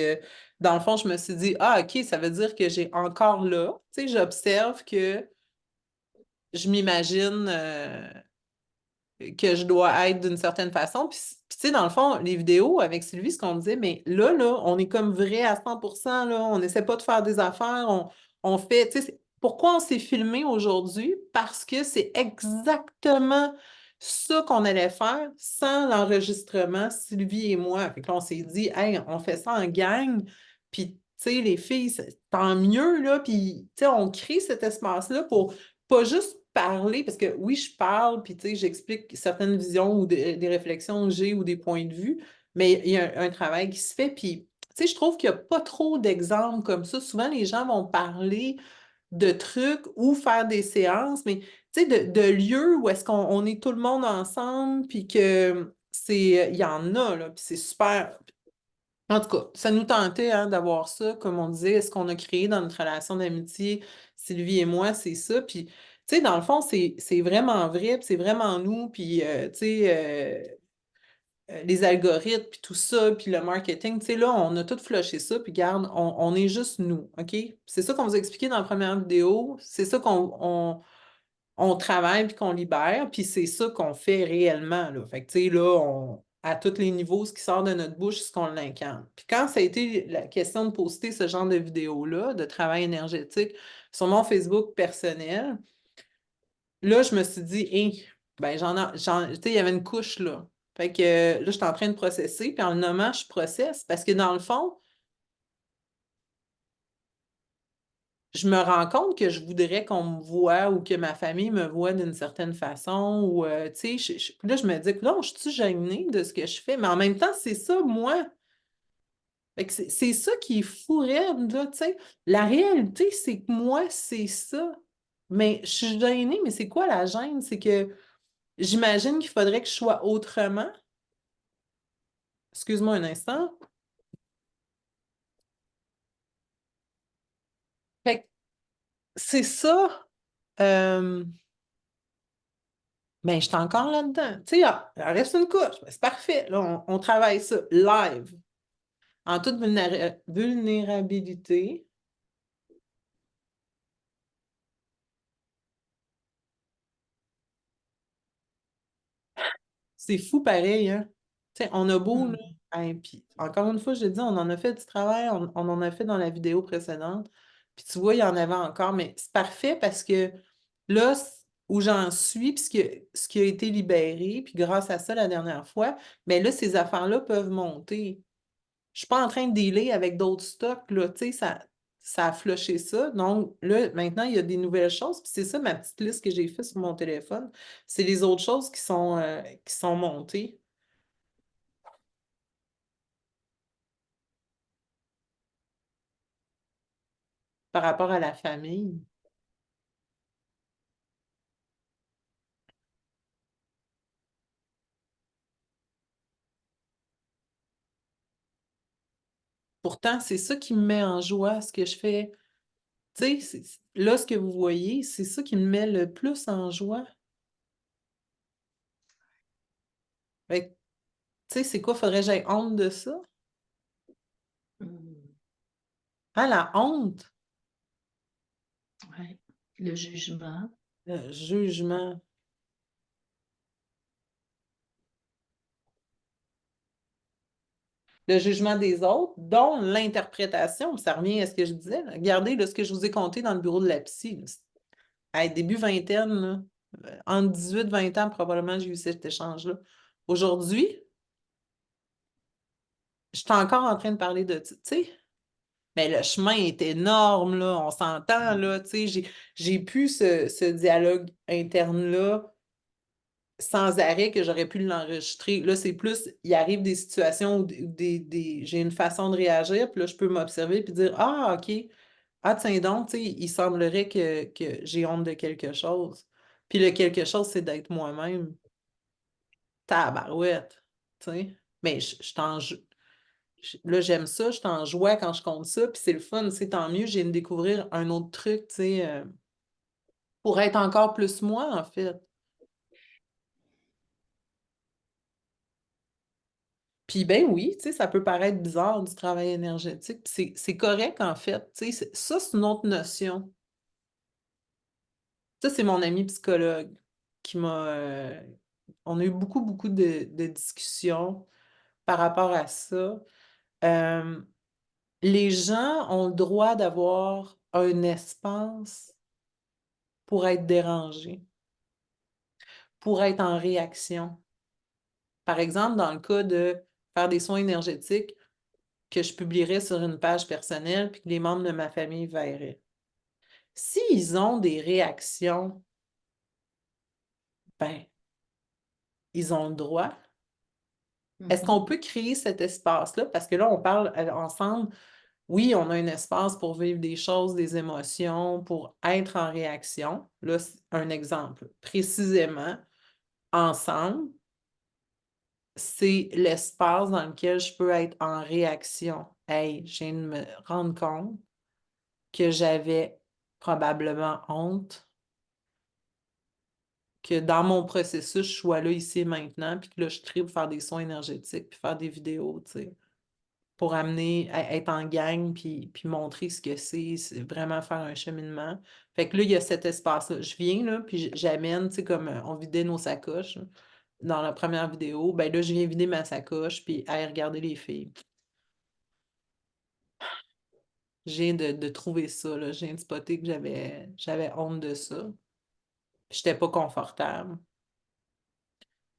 dans le fond, je me suis dit, ah, OK, ça veut dire que j'ai encore là. Tu sais, j'observe que je m'imagine. Que je dois être d'une certaine façon. Puis, tu sais, dans le fond, les vidéos avec Sylvie, ce qu'on disait, mais là, on est comme vrai à 100%, là, on n'essaie pas de faire des affaires, on fait, tu sais, pourquoi on s'est filmé aujourd'hui? Parce que c'est exactement ça qu'on allait faire sans l'enregistrement, Sylvie et moi. Fait que là, on s'est dit, hey, on fait ça en gang, puis, tu sais, les filles, tant mieux, là, puis, tu sais, on crée cet espace-là pour pas juste parler, parce que oui, je parle, puis tu sais, j'explique certaines visions ou des réflexions que j'ai ou des points de vue, mais il y a un travail qui se fait, puis tu sais, je trouve qu'il n'y a pas trop d'exemples comme ça. Souvent, les gens vont parler de trucs ou faire des séances, mais tu sais, de lieux où est-ce qu'on est tout le monde ensemble, puis que il y en a, là, puis c'est super. En tout cas, ça nous tentait hein, d'avoir ça, comme on disait, ce qu'on a créé dans notre relation d'amitié, Sylvie et moi, c'est ça. Puis Tu sais, dans le fond, c'est vraiment vrai, puis c'est vraiment nous, puis, tu sais, les algorithmes, puis tout ça, puis le marketing, tu sais, là, on a tout flushé ça, puis regarde, on est juste nous, OK? C'est ça qu'on vous a expliqué dans la première vidéo, c'est ça qu'on travaille, puis qu'on libère, puis c'est ça qu'on fait réellement, là. Fait que, tu sais, là, à tous les niveaux, ce qui sort de notre bouche, c'est ce qu'on l'incarne. Puis quand ça a été la question de poster ce genre de vidéo-là, de travail énergétique, sur mon Facebook personnel, là, je me suis dit, hey, ben, tu sais, il y avait une couche, là. Fait que là, je suis en train de processer, puis en le nommant, je processe, parce que dans le fond, je me rends compte que je voudrais qu'on me voie ou que ma famille me voie d'une certaine façon, ou, tu sais, puis là, je me dis, non, je suis gênée de ce que je fais, mais en même temps, c'est ça, moi. Fait que c'est ça qui est fou raide, là, tu sais. La réalité, c'est que moi, c'est ça. Mais je suis gênée, mais c'est quoi la gêne? C'est que j'imagine qu'il faudrait que je sois autrement. Excuse-moi un instant. Fait que c'est ça. Euh, ben, je suis encore là-dedans. Tu sais, il reste une couche. Ben, c'est parfait. Là, on travaille ça live, en toute vulnérabilité. C'est fou pareil, hein? Tu sais, on a beau, là. Hmm. Hein, puis encore une fois, je te dis, on en a fait du travail, on en a fait dans la vidéo précédente. Puis tu vois, il y en avait encore, mais c'est parfait parce que là, où j'en suis, puis ce qui a été libéré, puis grâce à ça la dernière fois, bien là, ces affaires-là peuvent monter. Je suis pas en train de dealer avec d'autres stocks, là, tu sais, ça a flushé ça. Donc, là, maintenant, il y a des nouvelles choses. Puis c'est ça, ma petite liste que j'ai faite sur mon téléphone. C'est les autres choses qui sont montées par rapport à la famille. Pourtant, c'est ça qui me met en joie, ce que je fais. Tu sais, là, ce que vous voyez, c'est ça qui me met le plus en joie. Fait que, tu sais, c'est quoi? Faudrait que j'aie honte de ça? Hmm. Ah, la honte, Ouais. Le jugement. le jugement. Le jugement des autres, dont l'interprétation. Ça revient à ce que je disais, là. Regardez là, ce que je vous ai conté dans le bureau de la psy, là. Hey, début vingtaine, là, entre 18 et 20 ans, probablement, j'ai eu cet échange-là. Aujourd'hui, je suis encore en train de parler de, tu sais, mais le chemin est énorme, là, on s'entend, là, tu sais, j'ai plus ce dialogue interne-là sans arrêt que j'aurais pu l'enregistrer. Là, c'est plus, il arrive des situations où j'ai une façon de réagir, puis là, je peux m'observer puis dire, ah, OK, ah, tiens donc, tu sais, il semblerait que j'ai honte de quelque chose. Puis le quelque chose, c'est d'être moi-même. Tabarouette, tu sais. Mais là, j'aime ça, je t'en joie quand je compte ça, puis c'est le fun, c'est tant mieux, j'ai de découvrir un autre truc, tu sais, pour être encore plus moi, en fait. Puis ben oui, tu sais, ça peut paraître bizarre du travail énergétique, puis c'est correct, en fait, tu sais, ça, c'est une autre notion. Ça, c'est mon ami psychologue qui m'a... on a eu beaucoup, beaucoup de discussions par rapport à ça. Euh, les gens ont le droit d'avoir un espace pour être dérangés, pour être en réaction. Par exemple, dans le cas de faire des soins énergétiques que je publierais sur une page personnelle puis que les membres de ma famille verraient. S'ils ont des réactions, ben, ils ont le droit. Est-ce qu'on Mhm. peut créer cet espace-là? Parce que là, on parle ensemble, oui, on a un espace pour vivre des choses, des émotions, pour être en réaction. Là, c'est un exemple. Précisément, ensemble, c'est l'espace dans lequel je peux être en réaction. Hey, je viens de me rendre compte que j'avais probablement honte que dans mon processus, je sois là, ici et maintenant, puis que là, je tripe faire des soins énergétiques, puis faire des vidéos, tu sais, pour amener, être en gang, puis montrer ce que c'est vraiment faire un cheminement. Fait que là, il y a cet espace-là. Je viens, là, puis j'amène, tu sais, comme on vidait nos sacoches là, dans la première vidéo, ben là, je viens vider ma sacoche, puis aller regarder les filles. Je viens de trouver ça, là. Je viens de spotter que j'avais honte de ça. J'étais pas confortable.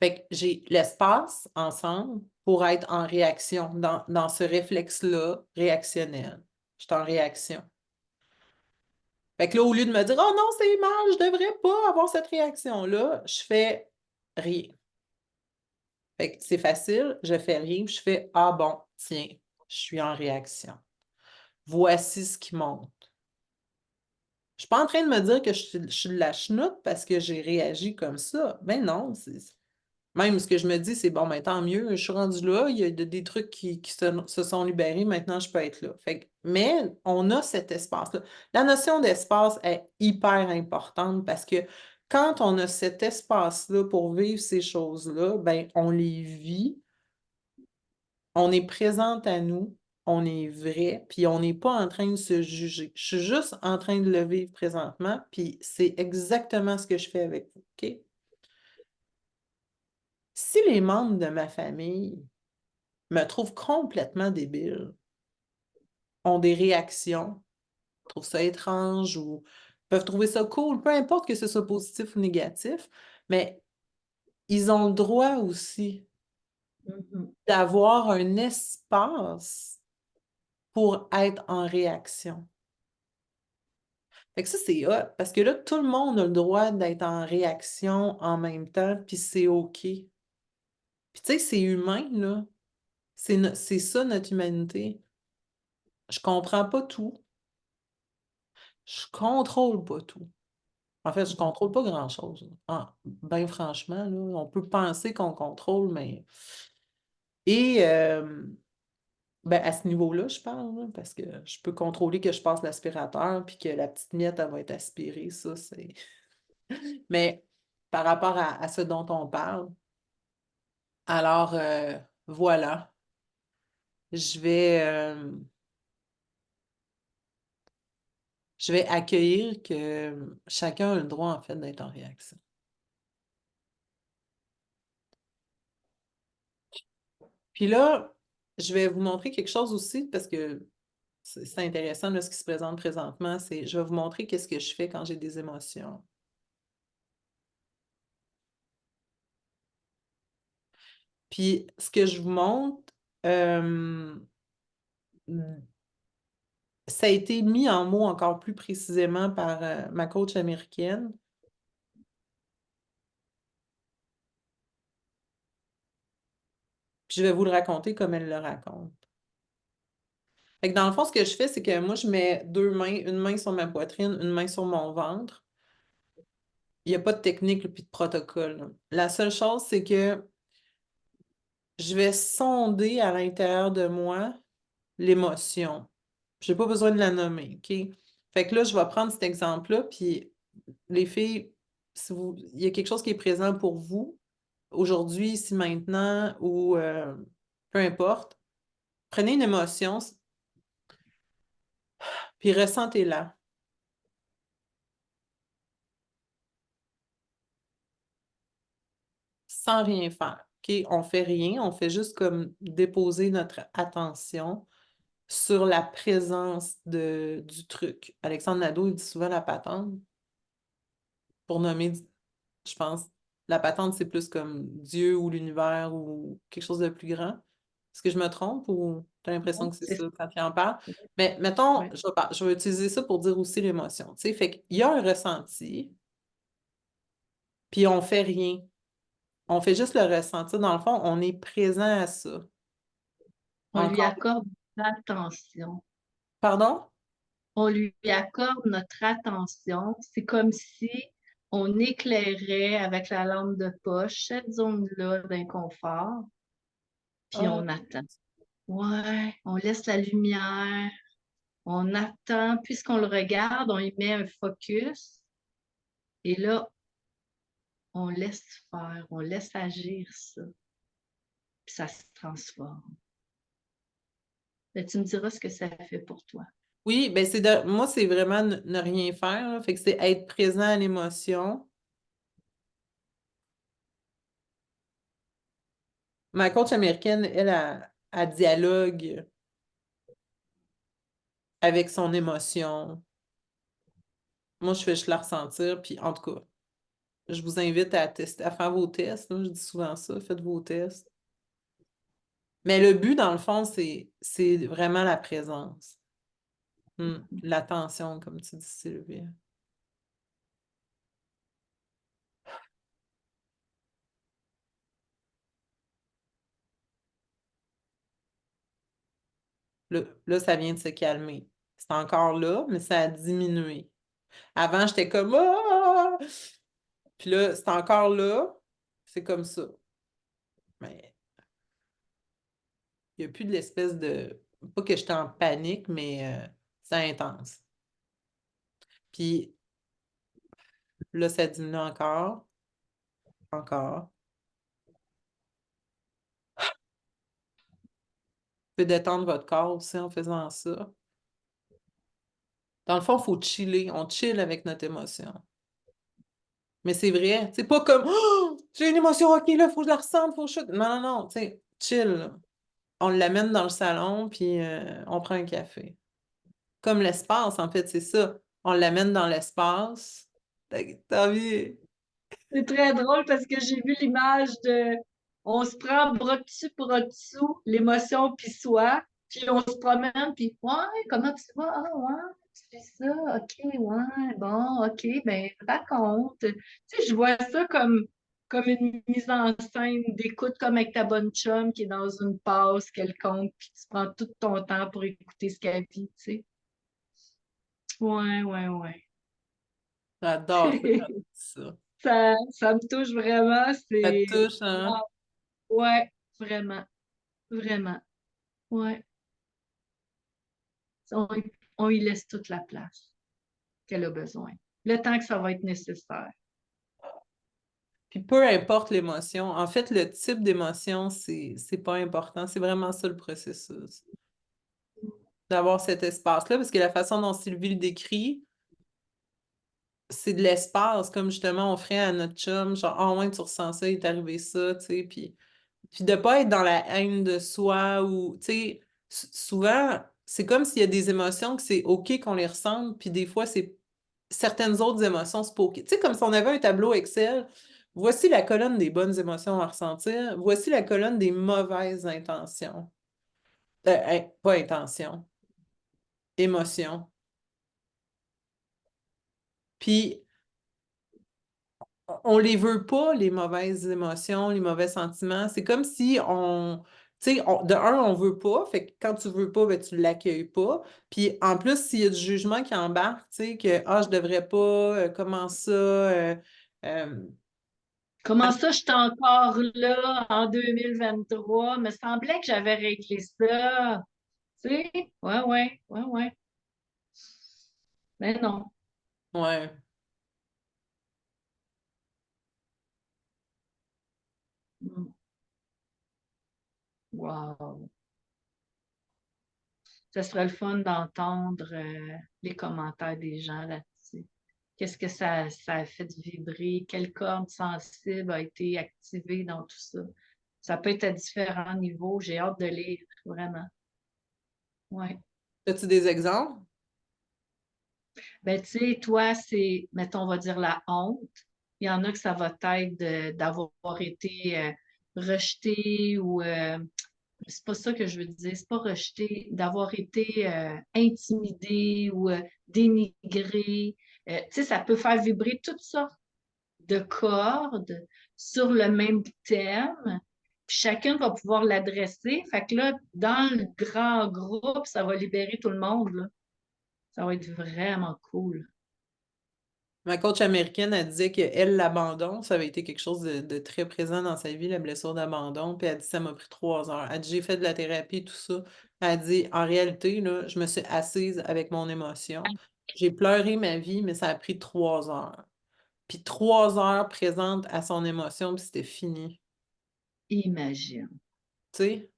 Fait que j'ai l'espace ensemble pour être en réaction, dans ce réflexe-là réactionnel. Je suis en réaction. Fait que là, au lieu de me dire, oh non, c'est mal, je devrais pas avoir cette réaction-là, je fais rien. Fait que c'est facile, je fais rien, je fais, ah bon, tiens, je suis en réaction. Voici ce qui monte. Je suis pas en train de me dire que je suis de la chenoute parce que j'ai réagi comme ça. Ben non, même ce que je me dis, c'est bon, ben tant mieux, je suis rendue là, il y a des trucs qui se sont libérés, maintenant je peux être là. Mais on a cet espace-là. La notion d'espace est hyper importante parce que quand on a cet espace-là pour vivre ces choses-là, ben on les vit, on est présente à nous, on est vrai, puis on n'est pas en train de se juger. Je suis juste en train de le vivre présentement, puis c'est exactement ce que je fais avec vous, OK? Si les membres de ma famille me trouvent complètement débile, ont des réactions, trouvent ça étrange ou peuvent trouver ça cool, peu importe que ce soit positif ou négatif, mais ils ont le droit aussi d'avoir un espace pour être en réaction. Fait que ça, c'est hot, parce que là, tout le monde a le droit d'être en réaction en même temps, puis c'est OK. Puis tu sais, c'est humain, là. C'est ça, notre humanité. Je comprends pas tout. Je contrôle pas tout. En fait, je contrôle pas grand-chose. Ben franchement, là, on peut penser qu'on contrôle, mais... Et ben, à ce niveau-là, je parle, là, parce que je peux contrôler que je passe l'aspirateur puis que la petite miette, elle va être aspirée, ça, c'est... Mais par rapport à ce dont on parle, alors voilà, je vais, euh, je vais accueillir que chacun a le droit, en fait, d'être en réaction. Puis là, je vais vous montrer quelque chose aussi, parce que c'est intéressant, là, ce qui se présente présentement, c'est je vais vous montrer qu'est-ce que je fais quand j'ai des émotions. Puis ce que je vous montre, euh, ça a été mis en mots encore plus précisément par ma coach américaine. Puis je vais vous le raconter comme elle le raconte. Fait que dans le fond, ce que je fais, c'est que moi, je mets deux mains, une main sur ma poitrine, une main sur mon ventre. Il n'y a pas de technique puis de protocole, là. La seule chose, c'est que je vais sonder à l'intérieur de moi l'émotion. Je n'ai pas besoin de la nommer, OK? Fait que là, je vais prendre cet exemple-là, puis les filles, il y a quelque chose qui est présent pour vous, aujourd'hui, ici, maintenant, ou peu importe, prenez une émotion, puis ressentez-la, sans rien faire, OK? On fait rien, on fait juste comme déposer notre attention sur la présence du truc. Alexandre Nadeau, il dit souvent la patente, pour nommer, je pense, la patente, c'est plus comme Dieu ou l'univers ou quelque chose de plus grand. Est-ce que je me trompe ou tu as l'impression Non, que c'est c'est ça quand tu en parles? Mais mettons, ouais. je vais utiliser ça pour dire aussi l'émotion. Tu sais, fait qu'il y a un ressenti, puis on fait rien. On fait juste le ressentir. Dans le fond, on est présent à ça. On lui Encore. accorde l'attention. Pardon? On lui accorde notre attention. C'est comme si on éclairait avec la lampe de poche cette zone-là d'inconfort, puis Ah, on attend. Ouais, on laisse la lumière, on attend, puisqu'on le regarde, on y met un focus. Et là, on laisse faire, on laisse agir ça, puis ça se transforme. Ben, tu me diras ce que ça fait pour toi. Oui, ben moi, c'est vraiment ne rien faire, là. Fait que c'est être présent à l'émotion. Ma coach américaine, elle, a dialogue avec son émotion. Moi, je fais juste la ressentir, puis en tout cas, je vous invite à tester, à faire vos tests, là. Je dis souvent ça, faites vos tests. Mais le but, dans le fond, c'est vraiment la présence. L'attention, comme tu dis, Sylvie. Là, ça vient de se calmer. C'est encore là, mais ça a diminué. Avant, j'étais comme ah! Puis là, c'est encore là. C'est comme ça. Mais il n'y a plus de l'espèce de. Pas que j'étais en panique, mais c'est intense. Puis là, ça diminue encore. Encore. Vous pouvez détendre votre corps aussi en faisant ça. Dans le fond, il faut chiller. On chill avec notre émotion. Mais c'est vrai. C'est pas comme oh, j'ai une émotion, ok, là, il faut que je la ressente, faut que je. Non, non, non, tu sais, chill, là. On l'amène dans le salon, puis on prend un café. Comme l'espace, en fait, c'est ça. On l'amène dans l'espace. T'as envie. C'est très drôle parce que j'ai vu l'image de on se prend bras dessus, bras dessous, l'émotion puis soi, puis on se promène, puis ouais, comment tu vas? Ah ouais, tu fais ça, ok, ouais, bon, ok, ben raconte. Tu sais, je vois ça comme une mise en scène d'écoute comme avec ta bonne chum qui est dans une pause quelconque, puis tu prends tout ton temps pour écouter ce qu'elle vit, tu sais. Ouais, ouais, ouais. J'adore ça, quand tu dis ça. Ça me touche vraiment, Ça te c'est touche, hein? ouais, vraiment, vraiment. Ouais. On, on y laisse toute la place qu'elle a besoin. Le temps que ça va être nécessaire. Puis peu importe l'émotion. En fait, le type d'émotion, c'est pas important. C'est vraiment ça le processus. D'avoir cet espace-là, parce que la façon dont Sylvie le décrit, c'est de l'espace, comme justement on ferait à notre chum, genre, ah ouais, tu ressens ça, il est arrivé ça, tu sais, puis de pas être dans la haine de soi ou, tu sais, souvent, c'est comme s'il y a des émotions que c'est OK qu'on les ressente, puis des fois, c'est certaines autres émotions, c'est pas OK. Tu sais, comme si on avait un tableau Excel, voici la colonne des bonnes émotions à ressentir, voici la colonne des mauvaises intentions. Pas intentions, émotions. Puis, on les veut pas, les mauvaises émotions, les mauvais sentiments. C'est comme si tu sais, de un, on veut pas. Fait que quand tu veux pas, ben, tu l'accueilles pas. Puis en plus, s'il y a du jugement qui embarque, tu sais, que, ah, je devrais pas, comment ça, euh, Comment ça, je suis encore là en 2023? Me semblait que j'avais réglé ça. Tu sais? Ouais, ouais, ouais, ouais. Mais non. ouais. Wow. Ce serait le fun d'entendre les commentaires des gens là-dessus. Qu'est-ce que ça a fait vibrer? Quelle corde sensible a été activée dans tout ça? Ça peut être à différents niveaux. J'ai hâte de lire, vraiment. Ouais. As-tu des exemples? Ben, tu sais, toi, c'est, mettons, on va dire la honte. Il y en a que ça va être d'avoir été rejeté ou c'est pas ça que je veux dire, c'est pas rejeté, d'avoir été intimidé ou dénigré. Tu sais, ça peut faire vibrer toutes sortes de cordes sur le même thème. Puis chacun va pouvoir l'adresser. Fait que là, dans le grand groupe, ça va libérer tout le monde, là. Ça va être vraiment cool. Ma coach américaine, elle disait que elle, l'abandon, ça avait été quelque chose de très présent dans sa vie, la blessure d'abandon. Puis elle dit, ça m'a pris 3 heures. Elle dit, j'ai fait de la thérapie, tout ça. Elle dit, en réalité, là, je me suis assise avec mon émotion. J'ai pleuré ma vie, mais ça a pris 3 heures. puis 3 heures présente à son émotion, puis c'était fini. Imagine. Tu sais?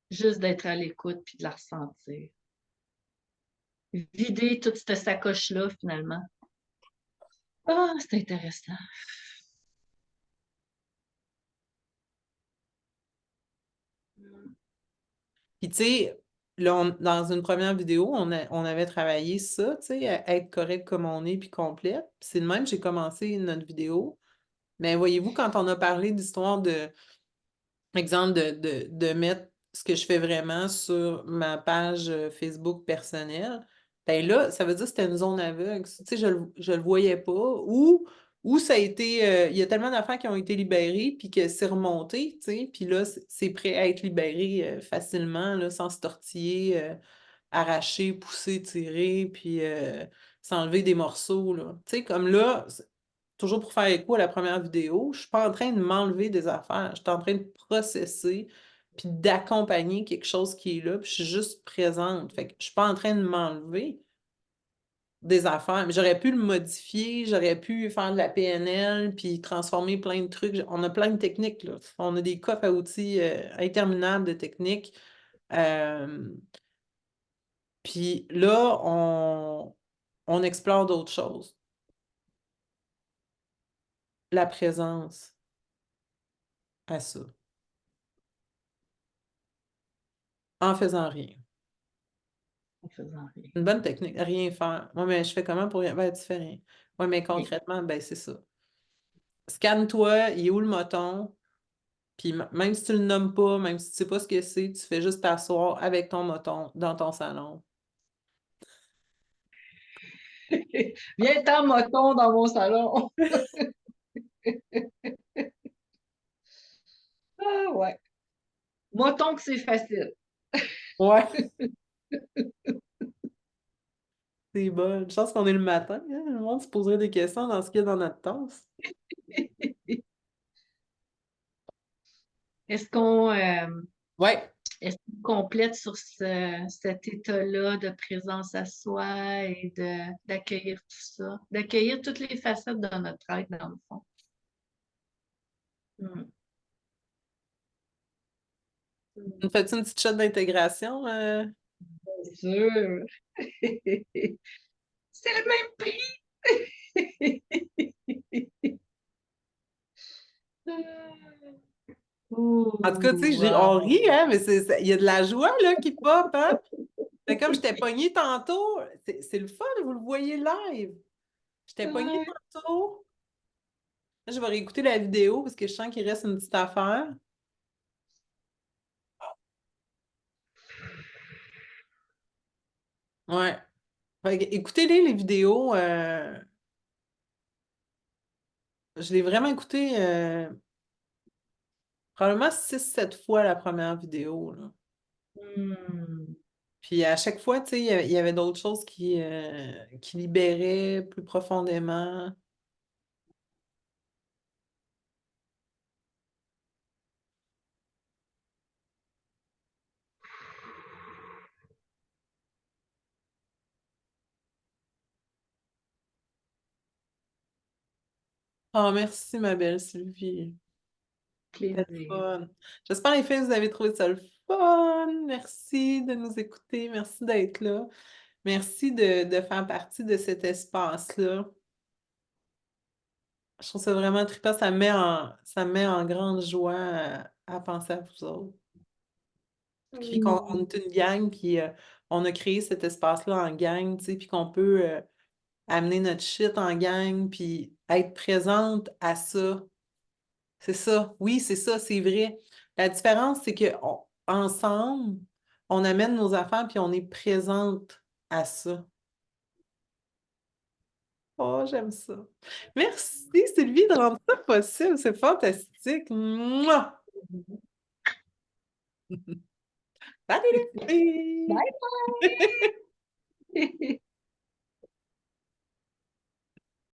Juste d'être à l'écoute puis de la ressentir. Vider toute cette sacoche-là, finalement. Ah, c'est intéressant. Puis tu sais, là, dans une première vidéo, on avait travaillé ça, tu sais, être correct comme on est, puis complète. Puis c'est de même que j'ai commencé notre vidéo. Mais voyez-vous, quand on a parlé d'histoire de, exemple, de mettre ce que je fais vraiment sur ma page Facebook personnelle, ben là, ça veut dire que c'était une zone aveugle. Tu sais, je le voyais pas. Ou ça a été, il y a tellement d'affaires qui ont été libérées, puis que c'est remonté, tu sais, puis là, c'est prêt à être libéré facilement, là, sans se tortiller, arracher, pousser, tirer, puis s'enlever des morceaux, là. Tu sais, comme là, toujours pour faire écho à la première vidéo, je suis pas en train de m'enlever des affaires, je suis en train de processer puis d'accompagner quelque chose qui est là, puis je suis juste présente. Fait que je suis pas en train de m'enlever des affaires, mais j'aurais pu le modifier, j'aurais pu faire de la PNL puis transformer plein de trucs. On a plein de techniques, là. On a des coffres à outils interminables de techniques. Euh, Puis là, on explore d'autres choses. La présence à ça, en faisant rien. En faisant rien. Une bonne technique, rien faire. Moi, mais je fais comment pour rien? Ben, tu fais rien. Oui, mais Rien. concrètement, ben, c'est ça. Scanne-toi, il est où le moton? Puis même si tu le nommes pas, même si tu sais pas ce que c'est, tu fais juste t'asseoir avec ton moton dans ton salon. Viens-t'en, moton, dans mon salon. Ah ouais. Moton que c'est facile. Ouais, c'est bon. Je pense qu'on est le matin, hein? Le monde se poserait des questions dans ce qu'il y a dans notre tasse. Est-ce qu'on Ouais. est-ce qu'on complète sur cet état-là de présence à soi et d'accueillir tout ça, d'accueillir toutes les facettes de notre être, dans le fond? Hmm. On fait une petite shot d'intégration? Bien sûr. C'est le même prix. En tout cas, tu sais, Ouh, on wow. rit, hein, mais il y a de la joie là, qui pop, hein? Mais comme j'étais pognée tantôt, c'est le fun, vous le voyez live. J'étais pognée Ouais. tantôt. Là, je vais réécouter la vidéo parce que je sens qu'il reste une petite affaire. Ouais. Fait que écoutez-les, les vidéos. Je l'ai vraiment écouté probablement 6 7 fois la première vidéo, là. Hmm. Puis à chaque fois, tu sais, il y avait d'autres choses qui libéraient plus profondément. Oh, merci, ma belle Sylvie. C'était le Plaisir. fun. J'espère, les filles, vous avez trouvé ça le fun. Merci de nous écouter. Merci d'être là. Merci de faire partie de cet espace-là. Je trouve ça vraiment trippant. Ça me met en grande joie à penser à vous autres. Puis qu'on Hmm. est une gang, puis on a créé cet espace-là en gang, tu sais, puis qu'on peut amener notre shit en gang, puis être présente à ça. C'est ça. Oui, c'est ça, c'est vrai. La différence, c'est que ensemble, on amène nos affaires, puis on est présente à ça. Oh, j'aime ça. Merci, Sylvie, de rendre ça possible. C'est fantastique. Mouah! Salut les filles! Bye.